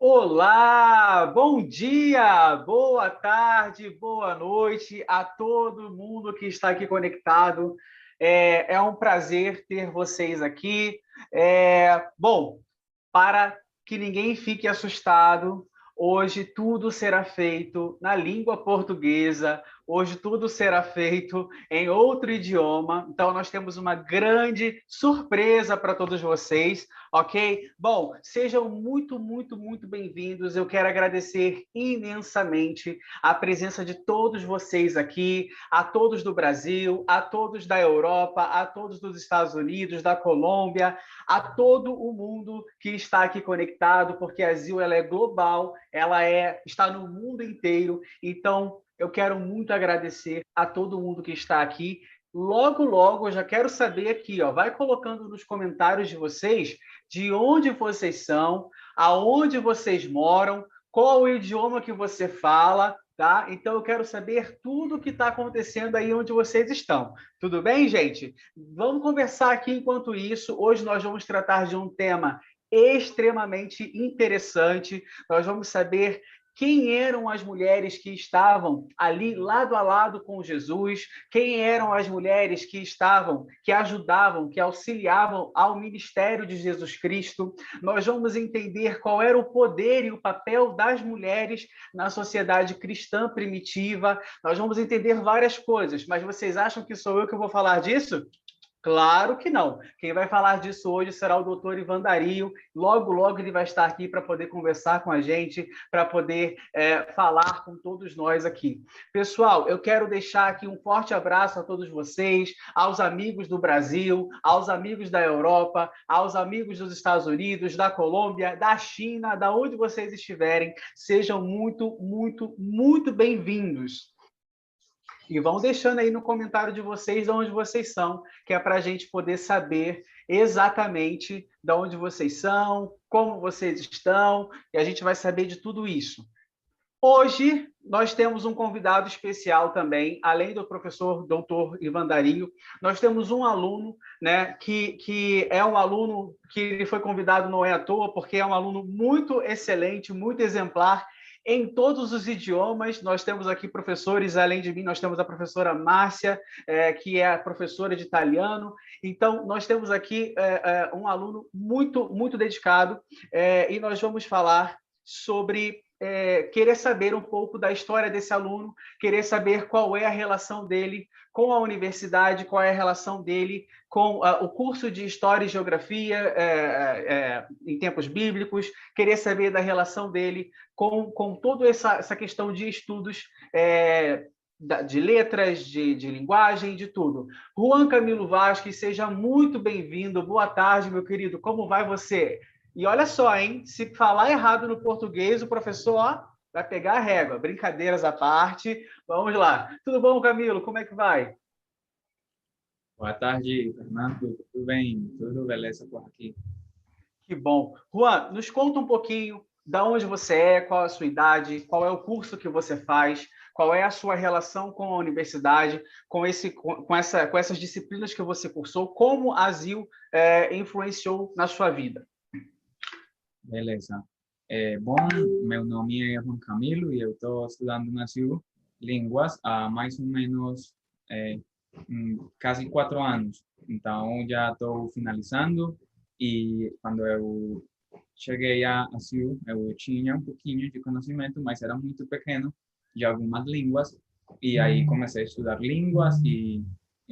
Olá, bom dia, boa tarde, boa noite a todo mundo que está aqui conectado. É um prazer ter vocês aqui. Bom, para que ninguém fique assustado, hoje tudo será feito na língua portuguesa, hoje tudo será feito em outro idioma. Então, nós temos uma grande surpresa para todos vocês, ok? Bom, sejam muito bem-vindos. Eu quero agradecer imensamente a presença de todos vocês aqui, a todos do Brasil, a todos da Europa, a todos dos Estados Unidos, da Colômbia, a todo o mundo que está aqui conectado, porque a ZIL ela é global, está no mundo inteiro. Então, eu quero muito agradecer a todo mundo que está aqui. Logo, eu já quero saber aqui, ó, vai colocando nos comentários de vocês de onde vocês são, aonde vocês moram, qual o idioma que você fala, tá? Então, eu quero saber tudo o que está acontecendo aí onde vocês estão. Tudo bem, gente? Vamos conversar aqui enquanto isso. Hoje nós vamos tratar de um tema extremamente interessante. Nós vamos saber quem eram as mulheres que estavam ali lado a lado com Jesus, quem eram as mulheres que estavam, que ajudavam, que auxiliavam ao ministério de Jesus Cristo. Nós vamos entender qual era o poder e o papel das mulheres na sociedade cristã primitiva. Nós vamos entender várias coisas, mas vocês acham que sou eu que vou falar disso? Claro que não. Quem vai falar disso hoje será o doutor Ivan Dario. Logo ele vai estar aqui para poder conversar com a gente, para poder falar com todos nós aqui. Pessoal, eu quero deixar aqui um forte abraço a todos vocês, aos amigos do Brasil, aos amigos da Europa, aos amigos dos Estados Unidos, da Colômbia, da China, da onde vocês estiverem. Sejam muito bem-vindos. E vão deixando aí no comentário de vocês de onde vocês são, que é para a gente poder saber exatamente de onde vocês são, como vocês estão, e a gente vai saber de tudo isso. Hoje, nós temos um convidado especial também, além do professor doutor Ivan Dario, nós temos um aluno, né, que é um aluno que ele foi convidado não é à toa, porque é um aluno muito excelente, muito exemplar, em todos os idiomas. Nós temos aqui professores, além de mim, nós temos a professora Márcia, que é a professora de italiano. Então, nós temos aqui um aluno muito dedicado, e nós vamos falar sobre querer saber um pouco da história desse aluno, querer saber qual é a relação dele com a universidade, qual é a relação dele com o curso de História e Geografia em tempos bíblicos, querer saber da relação dele com toda essa questão de estudos de letras, de linguagem, de tudo. Juan Camilo Vasques, seja muito bem-vindo. Boa tarde, meu querido. Como vai você? E olha só, hein? Se falar errado no português, o professor vai pegar a régua. Brincadeiras à parte. Vamos lá. Tudo bom, Camilo? Como é que vai? Boa tarde, Fernando. Tudo bem? Tudo beleza por aqui? Que bom. Juan, nos conta um pouquinho da onde você é, qual a sua idade, qual é o curso que você faz, qual é a sua relação com a universidade, com essas disciplinas que você cursou, como a ZIL influenciou na sua vida. Beleza. Bom, meu nome é Juan Camilo e eu estou estudando na CIU Línguas há mais ou menos quase 4 anos. Então, já estou finalizando e quando eu cheguei à CIU, eu tinha um pouquinho de conhecimento, mas era muito pequeno de algumas línguas. E aí comecei a estudar línguas e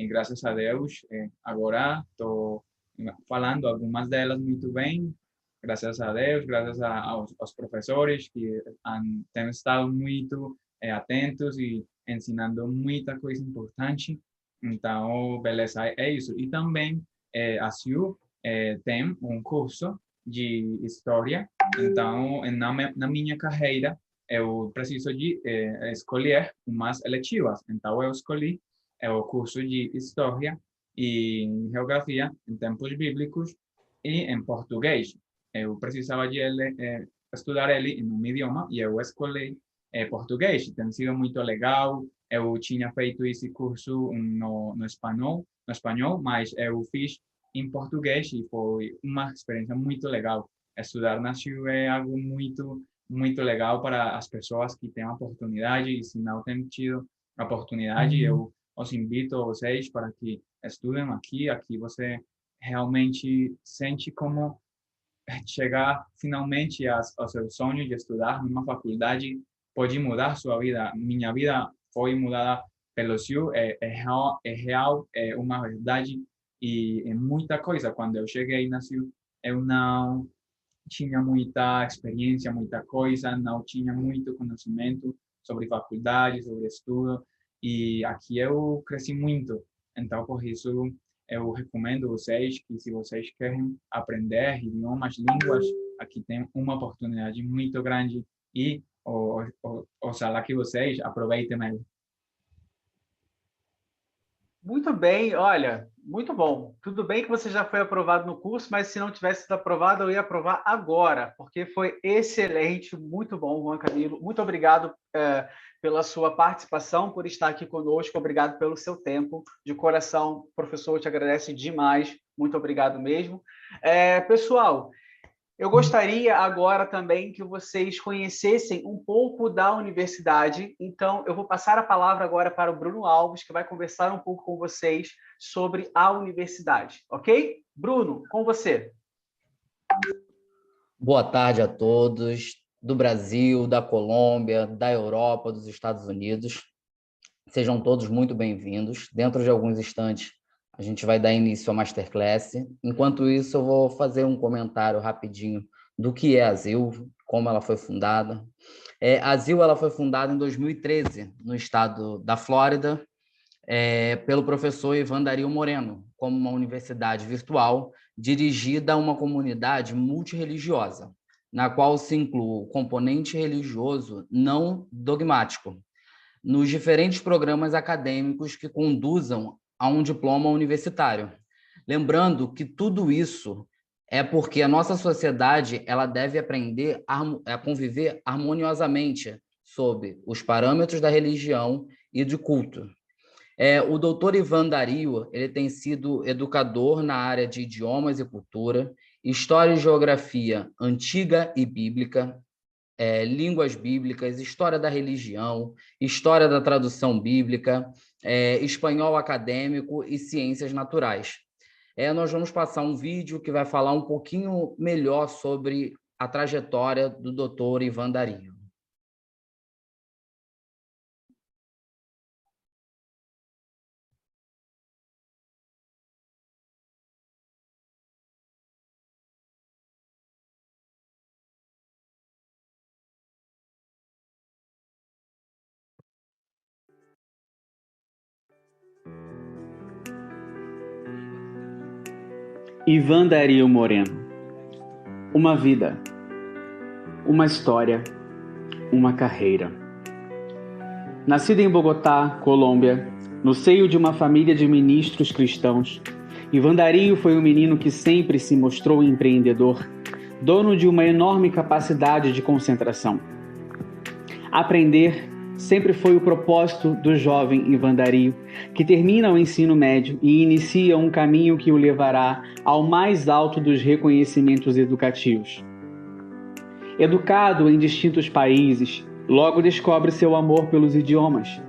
graças a Deus, agora estou falando algumas delas muito bem, graças a Deus, graças aos professores que têm estado muito atentos e ensinando muita coisa importante. Então, beleza, é isso. E também a CIU tem um curso de história. Então, na minha carreira, eu preciso de escolher umas eletivas. Então, eu escolhi o curso de história e geografia em tempos bíblicos e em português. Eu precisava de estudar ele em um idioma e eu escolhi português. Tem sido muito legal. Eu tinha feito esse curso no espanhol, mas eu fiz em português e foi uma experiência muito legal. estudar na CIU é algo muito legal para as pessoas que têm a oportunidade, e se não têm tido a oportunidade, eu os invito a vocês para que estudem aqui. Aqui você realmente sente como chegar finalmente ao seu sonho de estudar numa faculdade pode mudar sua vida. Minha vida foi mudada pelo CIU, real, é uma verdade, e é muita coisa. Quando eu cheguei na CIU, eu não tinha muita experiência, muita coisa, não tinha muito conhecimento sobre faculdade, sobre estudo, e aqui eu cresci muito. Então, por isso, eu recomendo vocês que, se vocês querem aprender idiomas, línguas, aqui tem uma oportunidade muito grande, e oxalá que vocês aproveitem ela. Muito bem, olha, muito bom. Tudo bem que você já foi aprovado no curso, mas se não tivesse sido aprovado, eu ia aprovar agora, porque foi excelente, muito bom, Juan Camilo. Muito obrigado pela sua participação, por estar aqui conosco, obrigado pelo seu tempo. De coração, professor, eu te agradeço demais, muito obrigado mesmo. Pessoal, eu gostaria agora também que vocês conhecessem um pouco da universidade. Então, eu vou passar a palavra agora para o Bruno Alves, que vai conversar um pouco com vocês sobre a universidade, ok? Bruno, com você. Boa tarde a todos, do Brasil, da Colômbia, da Europa, dos Estados Unidos. Sejam todos muito bem-vindos. Dentro de alguns instantes, a gente vai dar início à Masterclass. Enquanto isso, eu vou fazer um comentário rapidinho do que é a ZIL, como ela foi fundada. A ZIL ela foi fundada em 2013, no estado da Flórida, pelo professor Ivan Dario Moreno, como uma universidade virtual dirigida a uma comunidade multirreligiosa, na qual se inclui o componente religioso não dogmático, nos diferentes programas acadêmicos que conduzam a um diploma universitário. Lembrando que tudo isso é porque a nossa sociedade ela deve aprender a conviver harmoniosamente sob os parâmetros da religião e de culto. O doutor Ivan Dario ele tem sido educador na área de idiomas e cultura, história e geografia antiga e bíblica, línguas bíblicas, história da religião, história da tradução bíblica, espanhol acadêmico e ciências naturais. Nós vamos passar um vídeo que vai falar um pouquinho melhor sobre a trajetória do doutor Ivan Dario. Ivan Dario Moreno. Uma vida, uma história, uma carreira. Nascido em Bogotá, Colômbia, no seio de uma família de ministros cristãos, Ivan Dario foi um menino que sempre se mostrou empreendedor, dono de uma enorme capacidade de concentração. Aprender sempre foi o propósito do jovem Ivan Dario, que termina o ensino médio e inicia um caminho que o levará ao mais alto dos reconhecimentos educativos. Educado em distintos países, logo descobre seu amor pelos idiomas,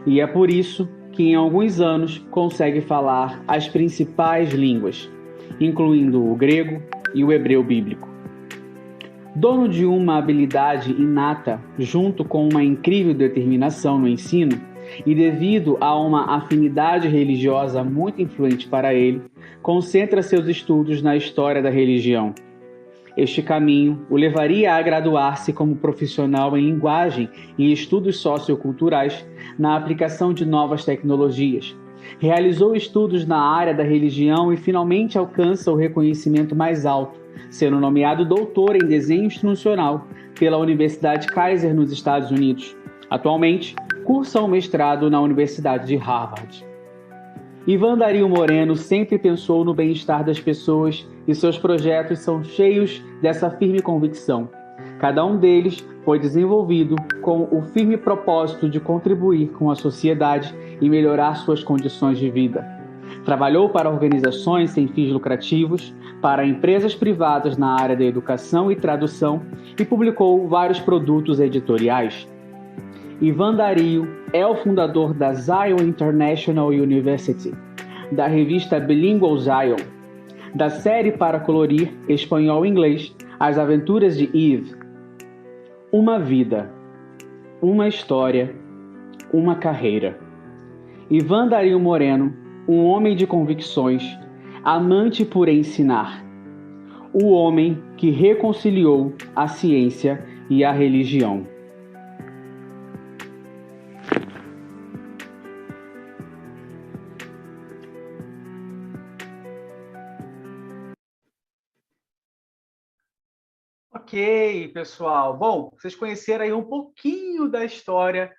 e é por isso que em alguns anos consegue falar as principais línguas, incluindo o grego e o hebreu bíblico. Dono de uma habilidade inata, junto com uma incrível determinação no ensino, e devido a uma afinidade religiosa muito influente para ele, concentra seus estudos na história da religião. Este caminho o levaria a graduar-se como profissional em linguagem e estudos socioculturais na aplicação de novas tecnologias. Realizou estudos na área da religião e finalmente alcança o reconhecimento mais alto, sendo nomeado doutor em desenho instrucional pela Universidade Kaiser nos Estados Unidos. Atualmente, cursa um mestrado na Universidade de Harvard. Ivan Dario Moreno sempre pensou no bem-estar das pessoas e seus projetos são cheios dessa firme convicção. Cada um deles foi desenvolvido com o firme propósito de contribuir com a sociedade e melhorar suas condições de vida. Trabalhou para organizações sem fins lucrativos, para empresas privadas na área da educação e tradução e publicou vários produtos editoriais. Ivan Dario é o fundador da Zion International University, da revista Bilingual Zion, da série para colorir espanhol e inglês As Aventuras de Eve. Uma vida, uma história, uma carreira. Ivan Dario Moreno, um homem de convicções, amante por ensinar. O homem que reconciliou a ciência e a religião. Ok, pessoal. Bom, vocês conheceram aí um pouquinho da história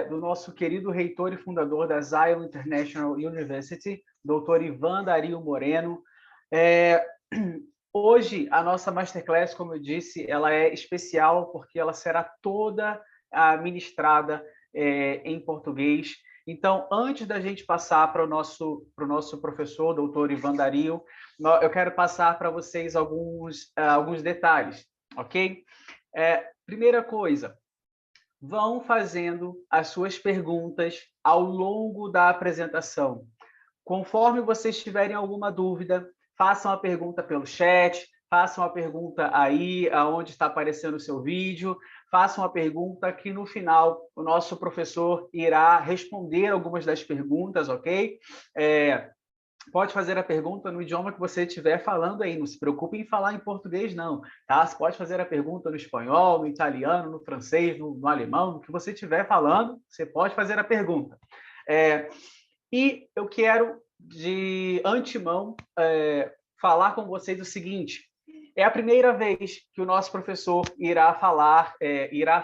do nosso querido reitor e fundador da Zion International University, Dr. Ivan Dario Moreno. Hoje, a nossa Masterclass, como eu disse, ela é especial porque ela será toda ministrada em português. Então, antes da gente passar para o nosso professor, doutor Ivan Dario, eu quero passar para vocês alguns detalhes, ok? Primeira coisa, vão fazendo as suas perguntas ao longo da apresentação. Conforme vocês tiverem alguma dúvida, façam a pergunta pelo chat, façam a pergunta aí, onde está aparecendo o seu vídeo, façam a pergunta que no final o nosso professor irá responder algumas das perguntas, ok? Pode fazer a pergunta no idioma que você estiver falando aí, não se preocupe em falar em português, não, tá? Você pode fazer a pergunta no espanhol, no italiano, no francês, no alemão, no que você estiver falando, você pode fazer a pergunta. E eu quero, de antemão, falar com vocês o seguinte: é a primeira vez que o nosso professor irá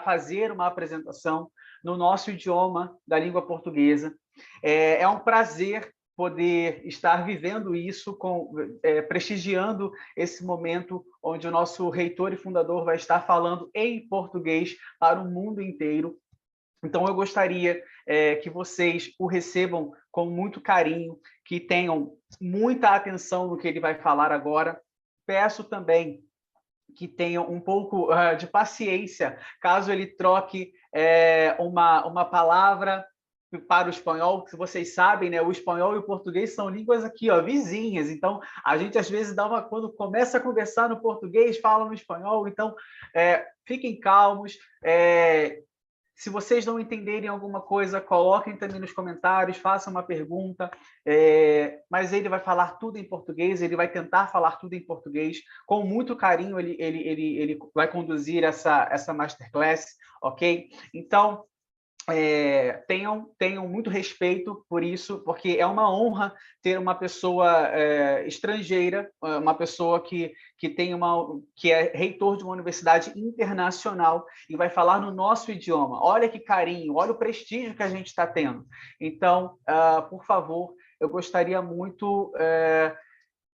fazer uma apresentação no nosso idioma da língua portuguesa. É um prazer poder estar vivendo isso, prestigiando esse momento onde o nosso reitor e fundador vai estar falando em português para o mundo inteiro. Então, eu gostaria que vocês o recebam com muito carinho, que tenham muita atenção no que ele vai falar agora. Peço também que tenham um pouco de paciência, caso ele troque uma palavra para o espanhol, que vocês sabem, né? O espanhol e o português são línguas aqui, ó, vizinhas. Então, a gente às vezes quando começa a conversar no português, fala no espanhol. Então, fiquem calmos. Se vocês não entenderem alguma coisa, coloquem também nos comentários, façam uma pergunta, mas ele vai falar tudo em português, ele vai tentar falar tudo em português, com muito carinho ele vai conduzir essa Masterclass, ok? Então, tenham muito respeito por isso, porque é uma honra ter uma pessoa estrangeira, uma pessoa que é reitor de uma universidade internacional e vai falar no nosso idioma. Olha que carinho, olha o prestígio que a gente está tendo. Então, por favor, eu gostaria muito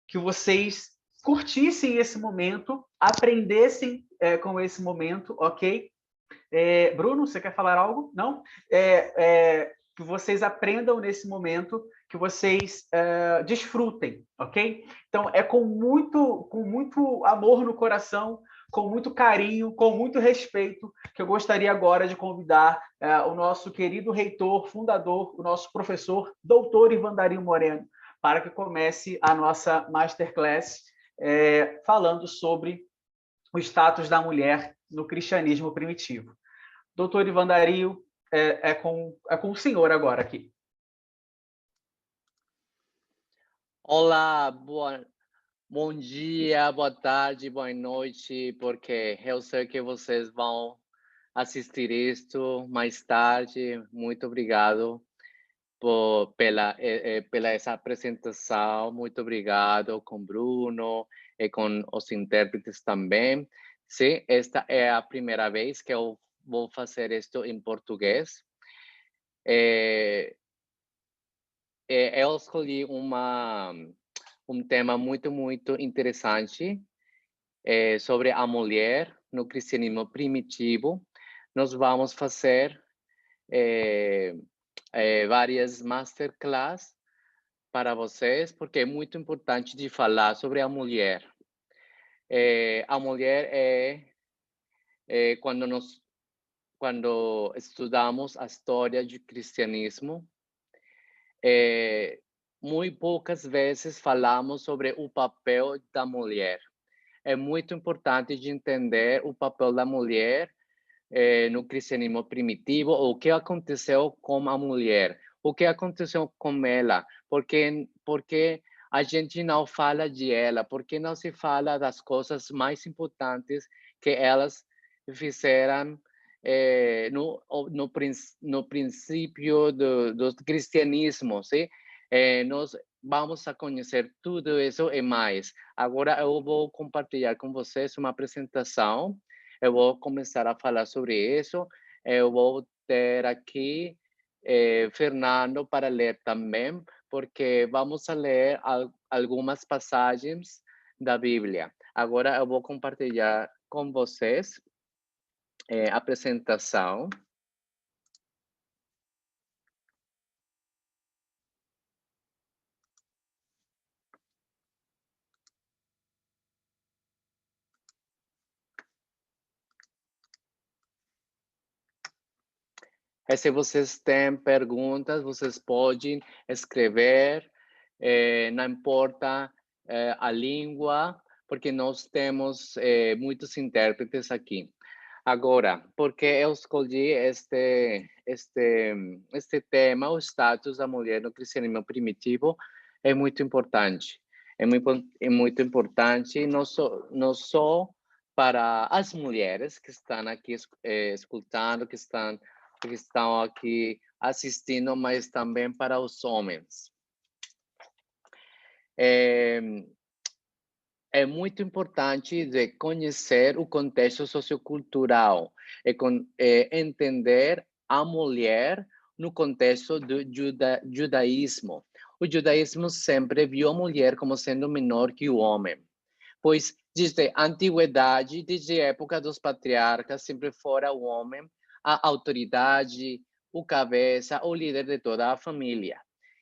que vocês curtissem esse momento, aprendessem com esse momento, ok? Bruno, você quer falar algo? Não? Que vocês aprendam nesse momento, que vocês desfrutem, ok? Então, com muito amor no coração, com muito carinho, com muito respeito, que eu gostaria agora de convidar o nosso querido reitor, fundador, o nosso professor, doutor Ivan Dario Moreno, para que comece a nossa Masterclass falando sobre o status da mulher no cristianismo primitivo. Doutor Ivan Dario, é com o senhor agora aqui. Olá, bom dia, boa tarde, boa noite, porque eu sei que vocês vão assistir isto mais tarde. Muito obrigado pela essa apresentação. Muito obrigado com Bruno e com os intérpretes também. Sim, esta é a primeira vez que eu vou fazer isto em português. Eu escolhi um tema muito, muito interessante sobre a mulher no cristianismo primitivo. Nós vamos fazer várias masterclass para vocês, porque é muito importante de falar sobre a mulher. A mulher quando estudamos a história do cristianismo, muito poucas vezes falamos sobre o papel da mulher. É muito importante de entender o papel da mulher no cristianismo primitivo, o que aconteceu com a mulher, o que aconteceu com ela, porque a gente não fala de ela, porque não se fala das coisas mais importantes que elas fizeram no princípio do cristianismo, sim? Nós vamos a conhecer tudo isso e mais. Agora eu vou compartilhar com vocês uma apresentação. Eu vou começar a falar sobre isso. Eu vou ter aqui Fernando para ler também, porque vamos a ler algumas passagens da Bíblia. Agora eu vou compartilhar com vocês a apresentação. E se vocês têm perguntas, vocês podem escrever, não importa a língua, porque nós temos muitos intérpretes aqui. Agora, porque eu escolhi este tema, o status da mulher no cristianismo primitivo, é muito importante. É muito importante, não só para as mulheres que estão aqui escutando, que estão aqui assistindo, mas também para os homens. É muito importante de conhecer o contexto sociocultural e entender a mulher no contexto do judaísmo. O judaísmo sempre viu a mulher como sendo menor que o homem, pois desde a antiguidade, desde a época dos patriarcas, sempre fora o homem a autoridade, o cabeça, o líder de toda a família.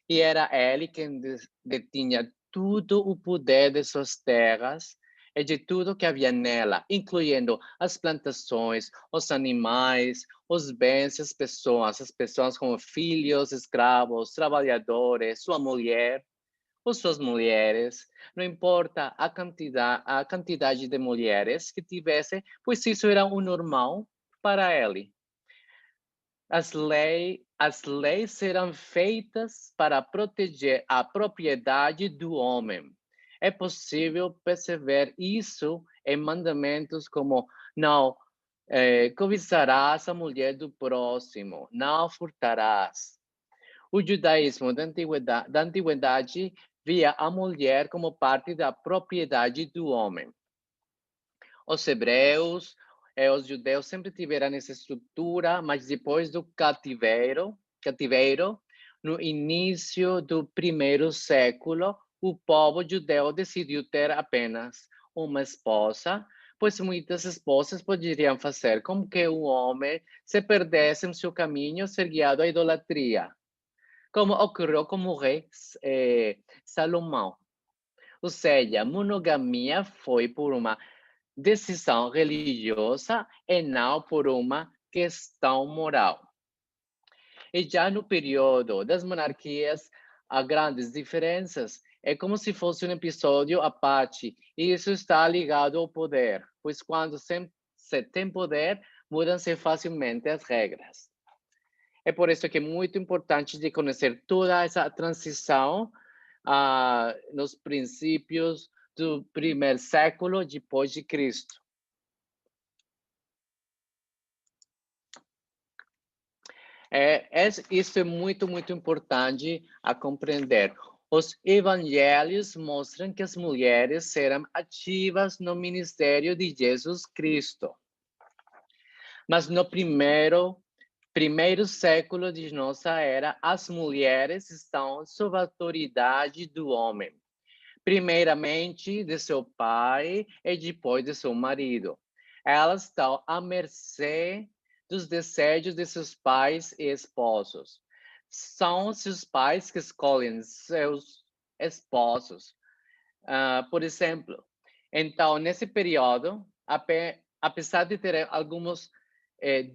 E era ele quem detinha todo o poder de suas terras e de tudo que havia nela, incluindo as plantações, os animais, os bens, as pessoas como filhos, escravos, trabalhadores, sua mulher, ou suas mulheres, não importa a quantidade de mulheres que tivesse, pois isso era o normal para ele. As leis serão feitas para proteger a propriedade do homem. É possível perceber isso em mandamentos como não cobiçarás a mulher do próximo, não furtarás. O judaísmo da antiguidade via a mulher como parte da propriedade do homem. Os hebreus os judeus sempre tiveram essa estrutura, mas depois do cativeiro, no início do primeiro século, o povo judeu decidiu ter apenas uma esposa, pois muitas esposas poderiam fazer com que o homem se perdesse em seu caminho, ser guiado à idolatria, como ocorreu com o rei Salomão. Ou seja, a monogamia foi por uma decisão religiosa e não por uma questão moral. E já no período das monarquias, há grandes diferenças. É como se fosse um episódio à parte, e isso está ligado ao poder, pois quando se tem poder, mudam-se facilmente as regras. É por isso que é muito importante de conhecer toda essa transição nos princípios do primeiro século depois de Cristo. Isso é muito, muito importante a compreender. Os evangelhos mostram que as mulheres serão ativas no ministério de Jesus Cristo. Mas no primeiro século de nossa era, as mulheres estão sob a autoridade do homem. Primeiramente de seu pai e depois de seu marido. Elas estão à mercê dos desejos de seus pais e esposos. são seus pais que escolhem seus esposos. Por exemplo, então, nesse período, apesar de ter alguns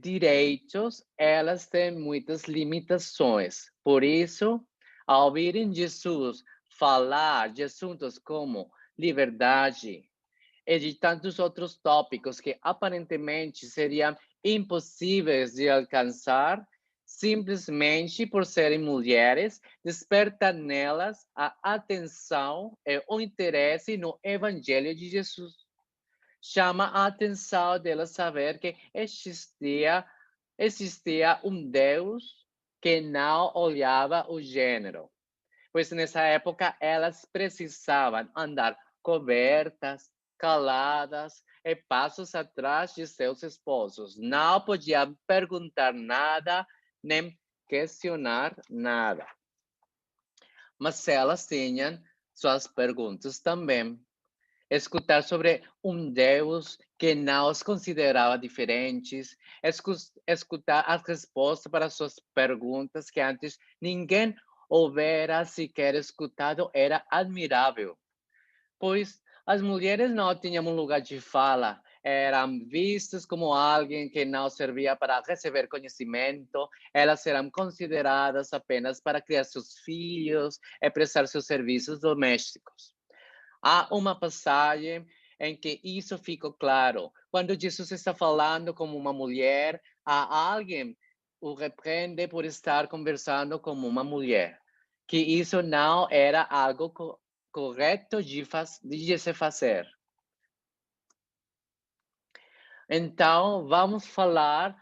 direitos, elas têm muitas limitações. Por isso, ao ouvirem Jesus falar de assuntos como liberdade e de tantos outros tópicos que aparentemente seriam impossíveis de alcançar, simplesmente por serem mulheres, desperta nelas a atenção e o interesse no Evangelho de Jesus. Chama a atenção delas saber que existia um Deus que não olhava o gênero, pois nessa época elas precisavam andar cobertas, caladas e passos atrás de seus esposos. Não podiam perguntar nada, nem questionar nada. Mas elas tinham suas perguntas também. Escutar sobre um Deus que não os considerava diferentes, escutar as respostas para suas perguntas que antes ninguém houvera sequer escutado era admirável, pois as mulheres não tinham um lugar de fala, eram vistas como alguém que não servia para receber conhecimento, elas eram consideradas apenas para criar seus filhos e prestar seus serviços domésticos. Há uma passagem em que isso fica claro. Quando Jesus está falando como uma mulher, há alguém o repreende por estar conversando como uma mulher, que isso não era algo correto de se fazer. Então, vamos falar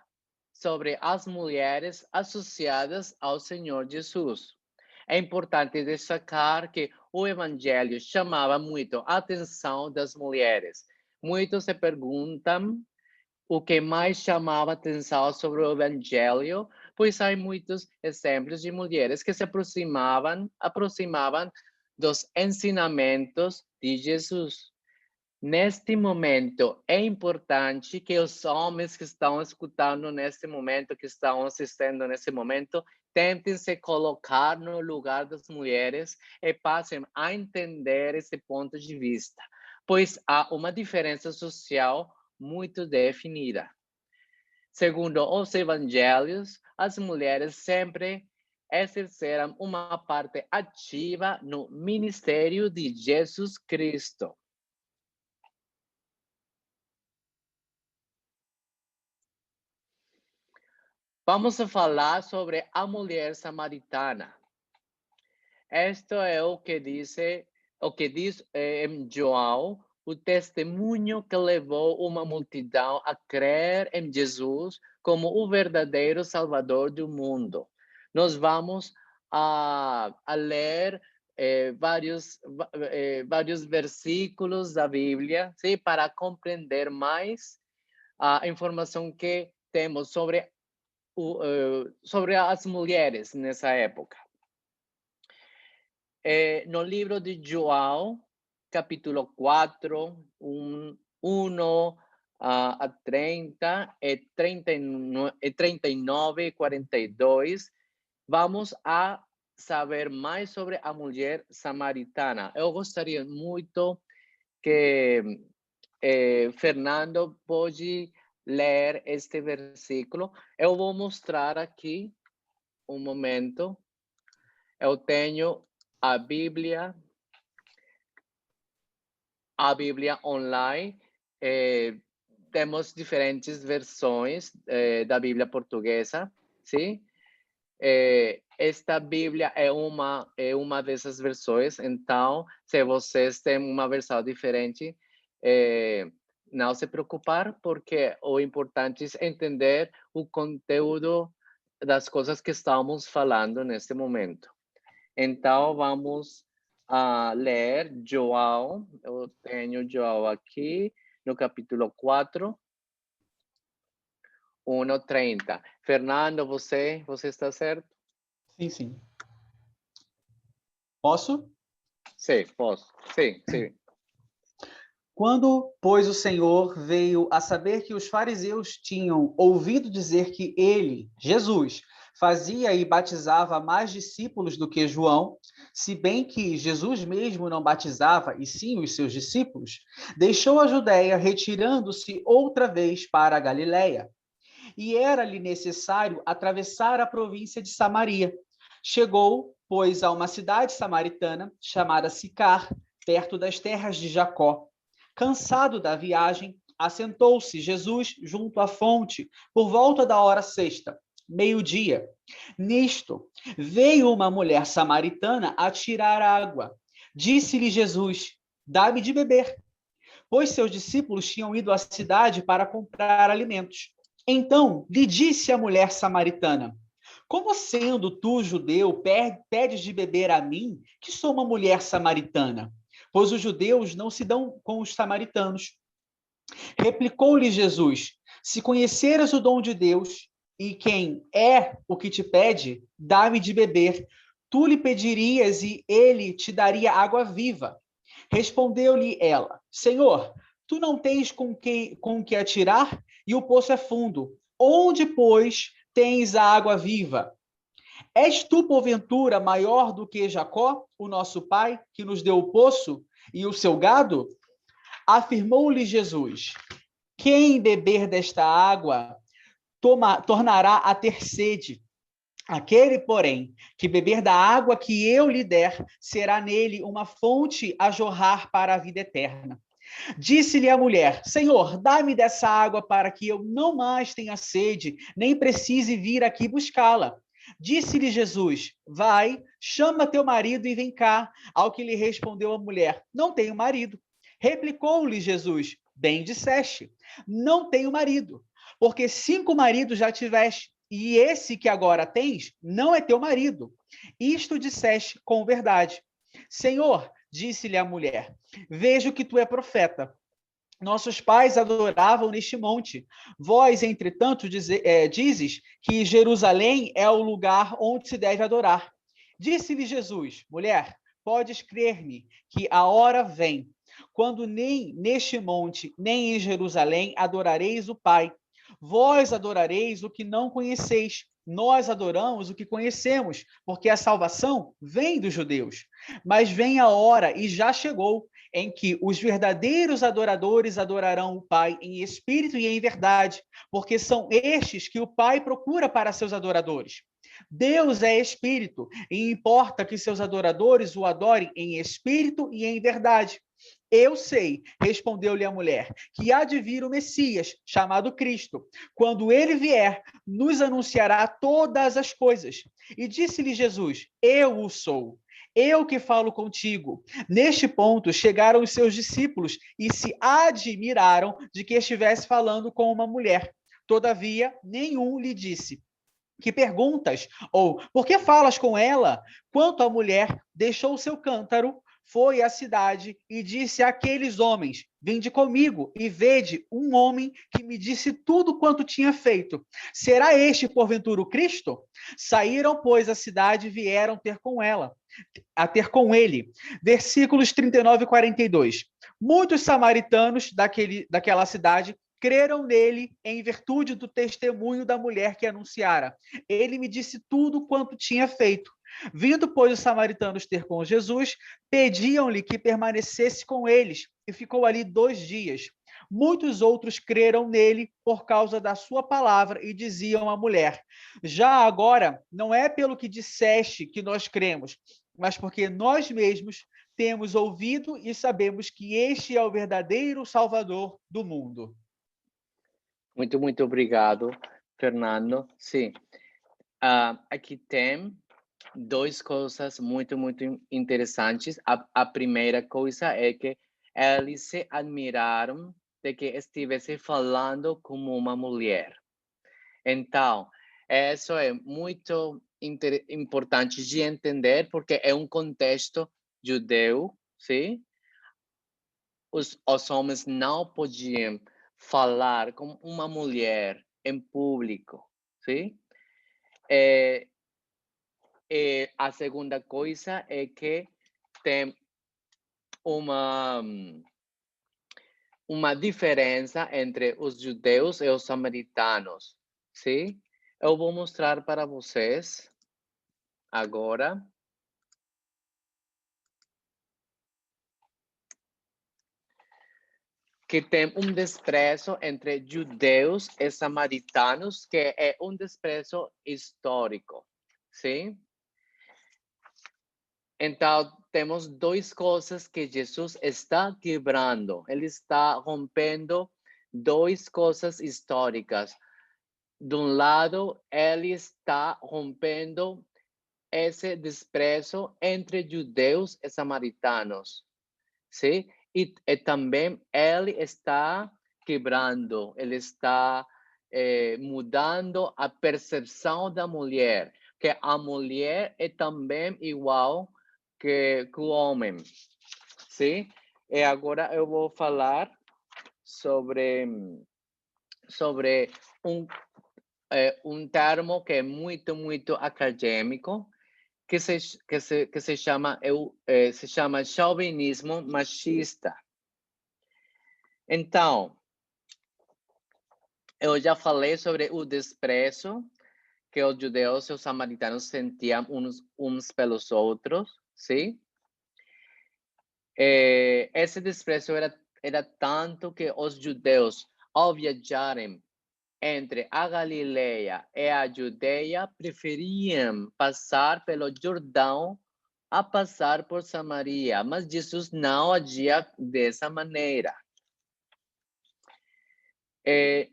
sobre as mulheres associadas ao Senhor Jesus. É importante destacar que o Evangelho chamava muito a atenção das mulheres. Muitos se perguntam o que mais chamava atenção sobre o Evangelho, pois há muitos exemplos de mulheres que se aproximavam dos ensinamentos de Jesus. Neste momento, é importante que os homens que estão escutando neste momento, que estão assistindo nesse momento, tentem se colocar no lugar das mulheres e passem a entender esse ponto de vista, pois há uma diferença social muito definida. Segundo os evangelhos, as mulheres sempre exerceram uma parte ativa no ministério de Jesus Cristo. Vamos falar sobre a mulher samaritana. Isto é o que diz em João, o testemunho que levou uma multidão a crer em Jesus como o verdadeiro Salvador do mundo. Nós vamos a ler vários versículos da Bíblia, sim, para compreender mais a informação que temos sobre as mulheres nessa época. No livro de João, capítulo 4, 1 a 30 e 39 e 42, vamos a saber mais sobre a mulher samaritana. Eu gostaria muito que Fernando pode ler este versículo. Eu vou mostrar aqui um momento. Eu tenho a Bíblia online. Temos diferentes versões da Bíblia portuguesa, sim? Esta Bíblia é uma dessas versões. Então, se vocês têm uma versão diferente, não se preocupar, porque o importante é entender o conteúdo das coisas que estamos falando neste momento. Então, vamos a ler João. Eu tenho João aqui, no capítulo 4, 1:30. Fernando, você está certo? Sim, sim. Posso? Sim, posso. Sim, sim. Quando, pois, o Senhor veio a saber que os fariseus tinham ouvido dizer que ele, Jesus, fazia e batizava mais discípulos do que João, se bem que Jesus mesmo não batizava, e sim os seus discípulos, deixou a Judéia, retirando-se outra vez para a Galiléia. E era-lhe necessário atravessar a província de Samaria. Chegou, pois, a uma cidade samaritana chamada Sicar, perto das terras de Jacó. Cansado da viagem, assentou-se Jesus junto à fonte por volta da hora sexta, meio-dia. Nisto, veio uma mulher samaritana a tirar água. Disse-lhe Jesus: dá-me de beber, pois seus discípulos tinham ido à cidade para comprar alimentos. Então lhe disse a mulher samaritana: como sendo tu, judeu, pedes de beber a mim, que sou uma mulher samaritana? Pois os judeus não se dão com os samaritanos. Replicou-lhe Jesus: se conheceras o dom de Deus, e quem é o que te pede, dá-me de beber, tu lhe pedirias e ele te daria água viva. Respondeu-lhe ela: Senhor, tu não tens com que atirar, e o poço é fundo. Onde, pois, tens a água viva? És tu, porventura, maior do que Jacó, o nosso pai, que nos deu o poço e o seu gado? Afirmou-lhe Jesus: quem beber desta água tornará a ter sede. Aquele, porém, que beber da água que eu lhe der, será nele uma fonte a jorrar para a vida eterna. Disse-lhe a mulher: Senhor, dá-me dessa água para que eu não mais tenha sede, nem precise vir aqui buscá-la. Disse-lhe Jesus: vai, chama teu marido e vem cá. Ao que lhe respondeu a mulher: não tenho marido. Replicou-lhe Jesus: bem disseste, não tenho marido, porque 5 maridos já tiveste, e esse que agora tens não é teu marido. Isto disseste com verdade. Senhor, disse-lhe a mulher, vejo que tu é profeta. Nossos pais adoravam neste monte. Vós, entretanto, dizes que Jerusalém é o lugar onde se deve adorar. Disse-lhe Jesus: mulher, podes crer-me que a hora vem, quando nem neste monte, nem em Jerusalém adorareis o Pai. Vós adorareis o que não conheceis. Nós adoramos o que conhecemos, porque a salvação vem dos judeus. Mas vem a hora, e já chegou, em que os verdadeiros adoradores adorarão o Pai em espírito e em verdade, porque são estes que o Pai procura para seus adoradores. Deus é espírito, e importa que seus adoradores o adorem em espírito e em verdade. Eu sei, respondeu-lhe a mulher, que há de vir o Messias, chamado Cristo. Quando ele vier, nos anunciará todas as coisas. E disse-lhe Jesus: eu o sou. Eu que falo contigo. Neste ponto, chegaram os seus discípulos e se admiraram de que estivesse falando com uma mulher. Todavia, nenhum lhe disse: que perguntas? Ou por que falas com ela? Quanto à mulher, deixou o seu cântaro, foi à cidade e disse àqueles homens: vinde comigo e vede um homem que me disse tudo quanto tinha feito. Será este, porventura, o Cristo? Saíram, pois, à cidade e vieram ter com ele. Versículos 39 e 42. Muitos samaritanos daquela cidade creram nele em virtude do testemunho da mulher que anunciara. Ele me disse tudo quanto tinha feito. Vindo, pois, os samaritanos ter com Jesus, pediam-lhe que permanecesse com eles, e ficou ali 2 dias. Muitos outros creram nele por causa da sua palavra e diziam à mulher: já agora, não é pelo que disseste que nós cremos, mas porque nós mesmos temos ouvido e sabemos que este é o verdadeiro Salvador do mundo. Muito obrigado, Fernando. Sim, aqui tem 2 coisas muito interessantes. A primeira coisa é que eles se admiraram de que estivesse falando como uma mulher. Então, isso é muito importante de entender, porque é um contexto judeu, sim? Os homens não podiam falar com uma mulher em público, sim? A segunda coisa é que tem uma diferença entre os judeus e os samaritanos, sim? Eu vou mostrar para vocês agora. Que tem um desprezo entre judeus e samaritanos, que é um desprezo histórico, sim? Então, temos duas coisas que Jesus está quebrando. Ele está rompendo duas coisas históricas. De um lado, ele está rompendo esse desprezo entre judeus e samaritanos, sim? E também ele está quebrando, ele está mudando a percepção da mulher, que a mulher é também igual que o homem, sim? E agora eu vou falar sobre um termo que é muito acadêmico, que se chama chauvinismo machista. Então, eu já falei sobre o desprezo que os judeus e os samaritanos sentiam uns pelos outros, sim? Esse desprezo era tanto que os judeus, ao viajarem entre a Galileia e a Judeia, preferiam passar pelo Jordão a passar por Samaria, mas Jesus não agia dessa maneira.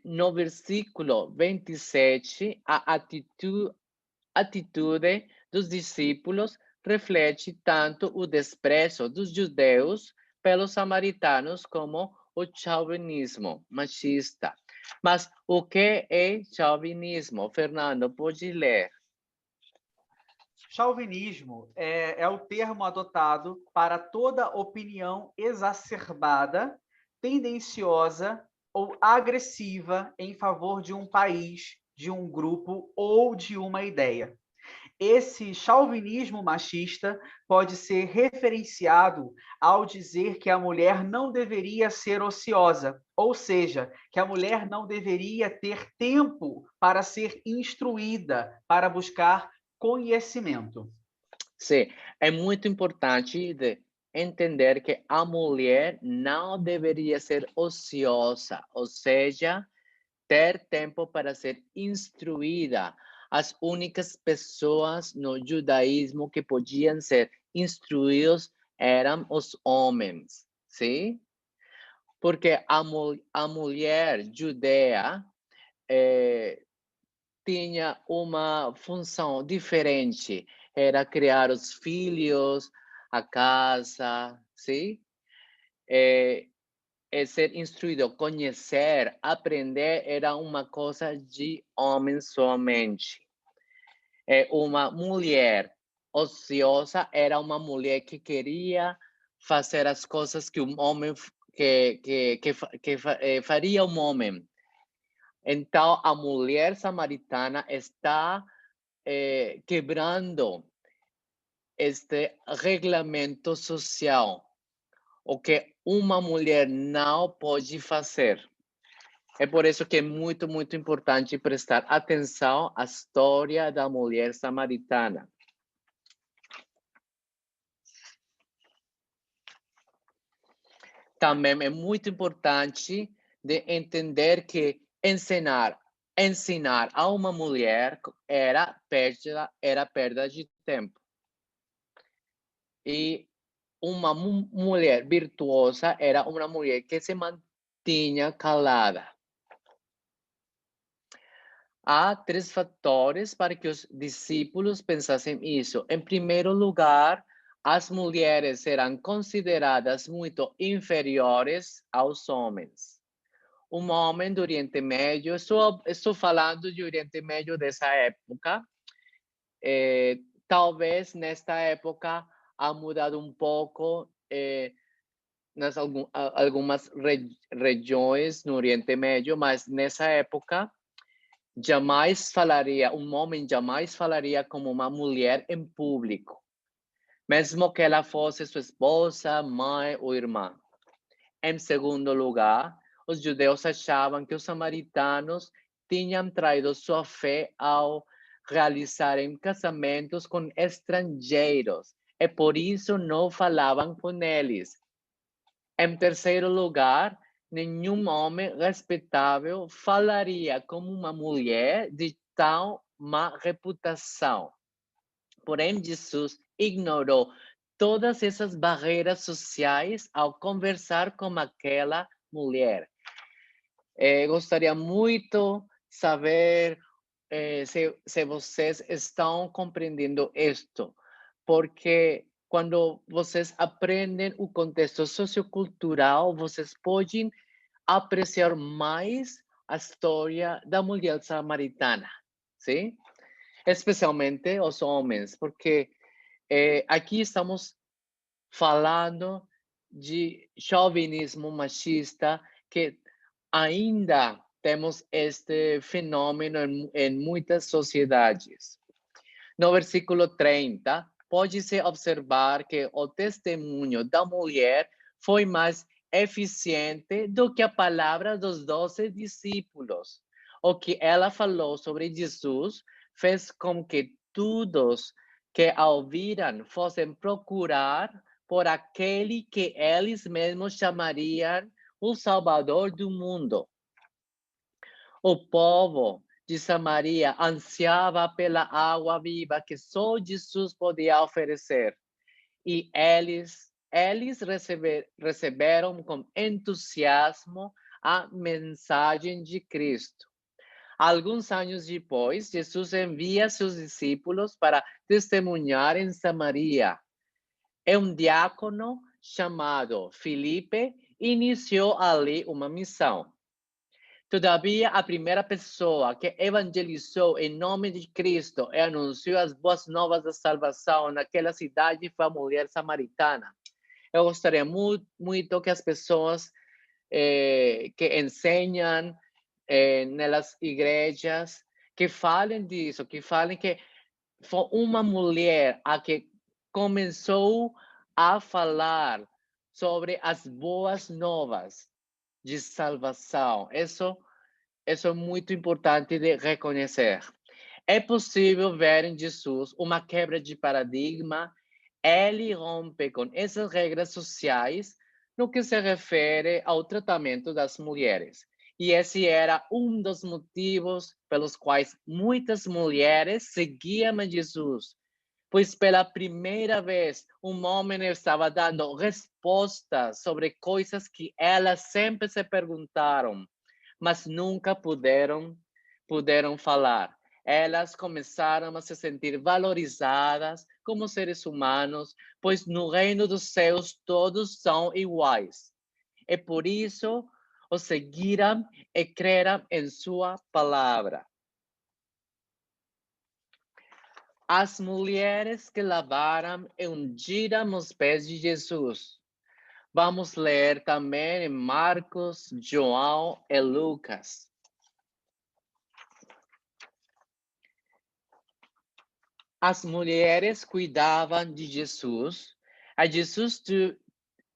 No versículo 27, a atitude dos discípulos reflete tanto o desprezo dos judeus pelos samaritanos como o chauvinismo machista. Mas o que é chauvinismo? Fernando, pode ler. Chauvinismo é o termo adotado para toda opinião exacerbada, tendenciosa ou agressiva em favor de um país, de um grupo ou de uma ideia. Esse chauvinismo machista pode ser referenciado ao dizer que a mulher não deveria ser ociosa, ou seja, que a mulher não deveria ter tempo para ser instruída, para buscar conhecimento. Sim, é muito importante de entender que a mulher não deveria ser ociosa, ou seja, ter tempo para ser instruída. As únicas pessoas no judaísmo que podiam ser instruídos eram os homens, sim? Porque a mulher judeia tinha uma função diferente, era criar os filhos, a casa, sim? Ser instruído, conhecer, aprender era uma coisa de homem somente. Uma mulher ociosa era uma mulher que queria fazer as coisas que um homem faria um homem. Então, a mulher samaritana está quebrando este regulamento social, o que uma mulher não pode fazer. É por isso que é muito importante prestar atenção à história da mulher samaritana. Também é muito importante de entender que ensinar a uma mulher era perda de tempo. E uma mulher virtuosa era uma mulher que se mantinha calada. Há 3 fatores para que os discípulos pensassem isso. Em primeiro lugar, as mulheres eram consideradas muito inferiores aos homens. Um homem do Oriente Médio, estou falando do Oriente Médio dessa época, talvez nesta época ha mudado um pouco nas algumas regiões no Oriente Médio, mas nessa época um homem jamais falaria como uma mulher em público, mesmo que ela fosse sua esposa, mãe ou irmã. Em segundo lugar, os judeus achavam que os samaritanos tinham traído sua fé ao realizarem casamentos com estrangeiros e por isso não falavam com eles. Em terceiro lugar, nenhum homem respeitável falaria com uma mulher de tão má reputação. Porém, Jesus ignorou todas essas barreiras sociais ao conversar com aquela mulher. Gostaria muito saber se vocês estão compreendendo isto, porque quando vocês aprendem o contexto sociocultural, vocês podem apreciar mais a história da mulher samaritana, sim? Especialmente os homens, porque aqui estamos falando de chauvinismo machista, que ainda temos este fenômeno em muitas sociedades. No versículo 30, pode-se observar que o testemunho da mulher foi mais eficiente do que a palavra dos 12 discípulos. O que ela falou sobre Jesus fez com que todos que a ouviram fossem procurar por aquele que eles mesmos chamariam o Salvador do mundo. O povo de Samaria ansiava pela água viva que só Jesus podia oferecer. E eles receberam com entusiasmo a mensagem de Cristo. Alguns anos depois, Jesus envia seus discípulos para testemunhar em Samaria. Um diácono chamado Filipe iniciou ali uma missão. Todavia, a primeira pessoa que evangelizou em nome de Cristo e anunciou as boas novas da salvação naquela cidade foi a mulher samaritana. Eu gostaria muito que as pessoas que ensinam nas igrejas, que falem disso, que falem que foi uma mulher a que começou a falar sobre as boas novas de salvação. Isso é muito importante de reconhecer. É possível ver em Jesus uma quebra de paradigma. Ele rompe com essas regras sociais no que se refere ao tratamento das mulheres. E esse era um dos motivos pelos quais muitas mulheres seguiam a Jesus, pois pela primeira vez um homem estava dando respostas sobre coisas que elas sempre se perguntaram, mas nunca puderam falar. Elas começaram a se sentir valorizadas como seres humanos, pois no reino dos céus todos são iguais. E por isso o seguiram e creram em sua palavra. As mulheres que lavaram e ungiram os pés de Jesus. Vamos ler também em Marcos, João e Lucas. As mulheres cuidavam de Jesus.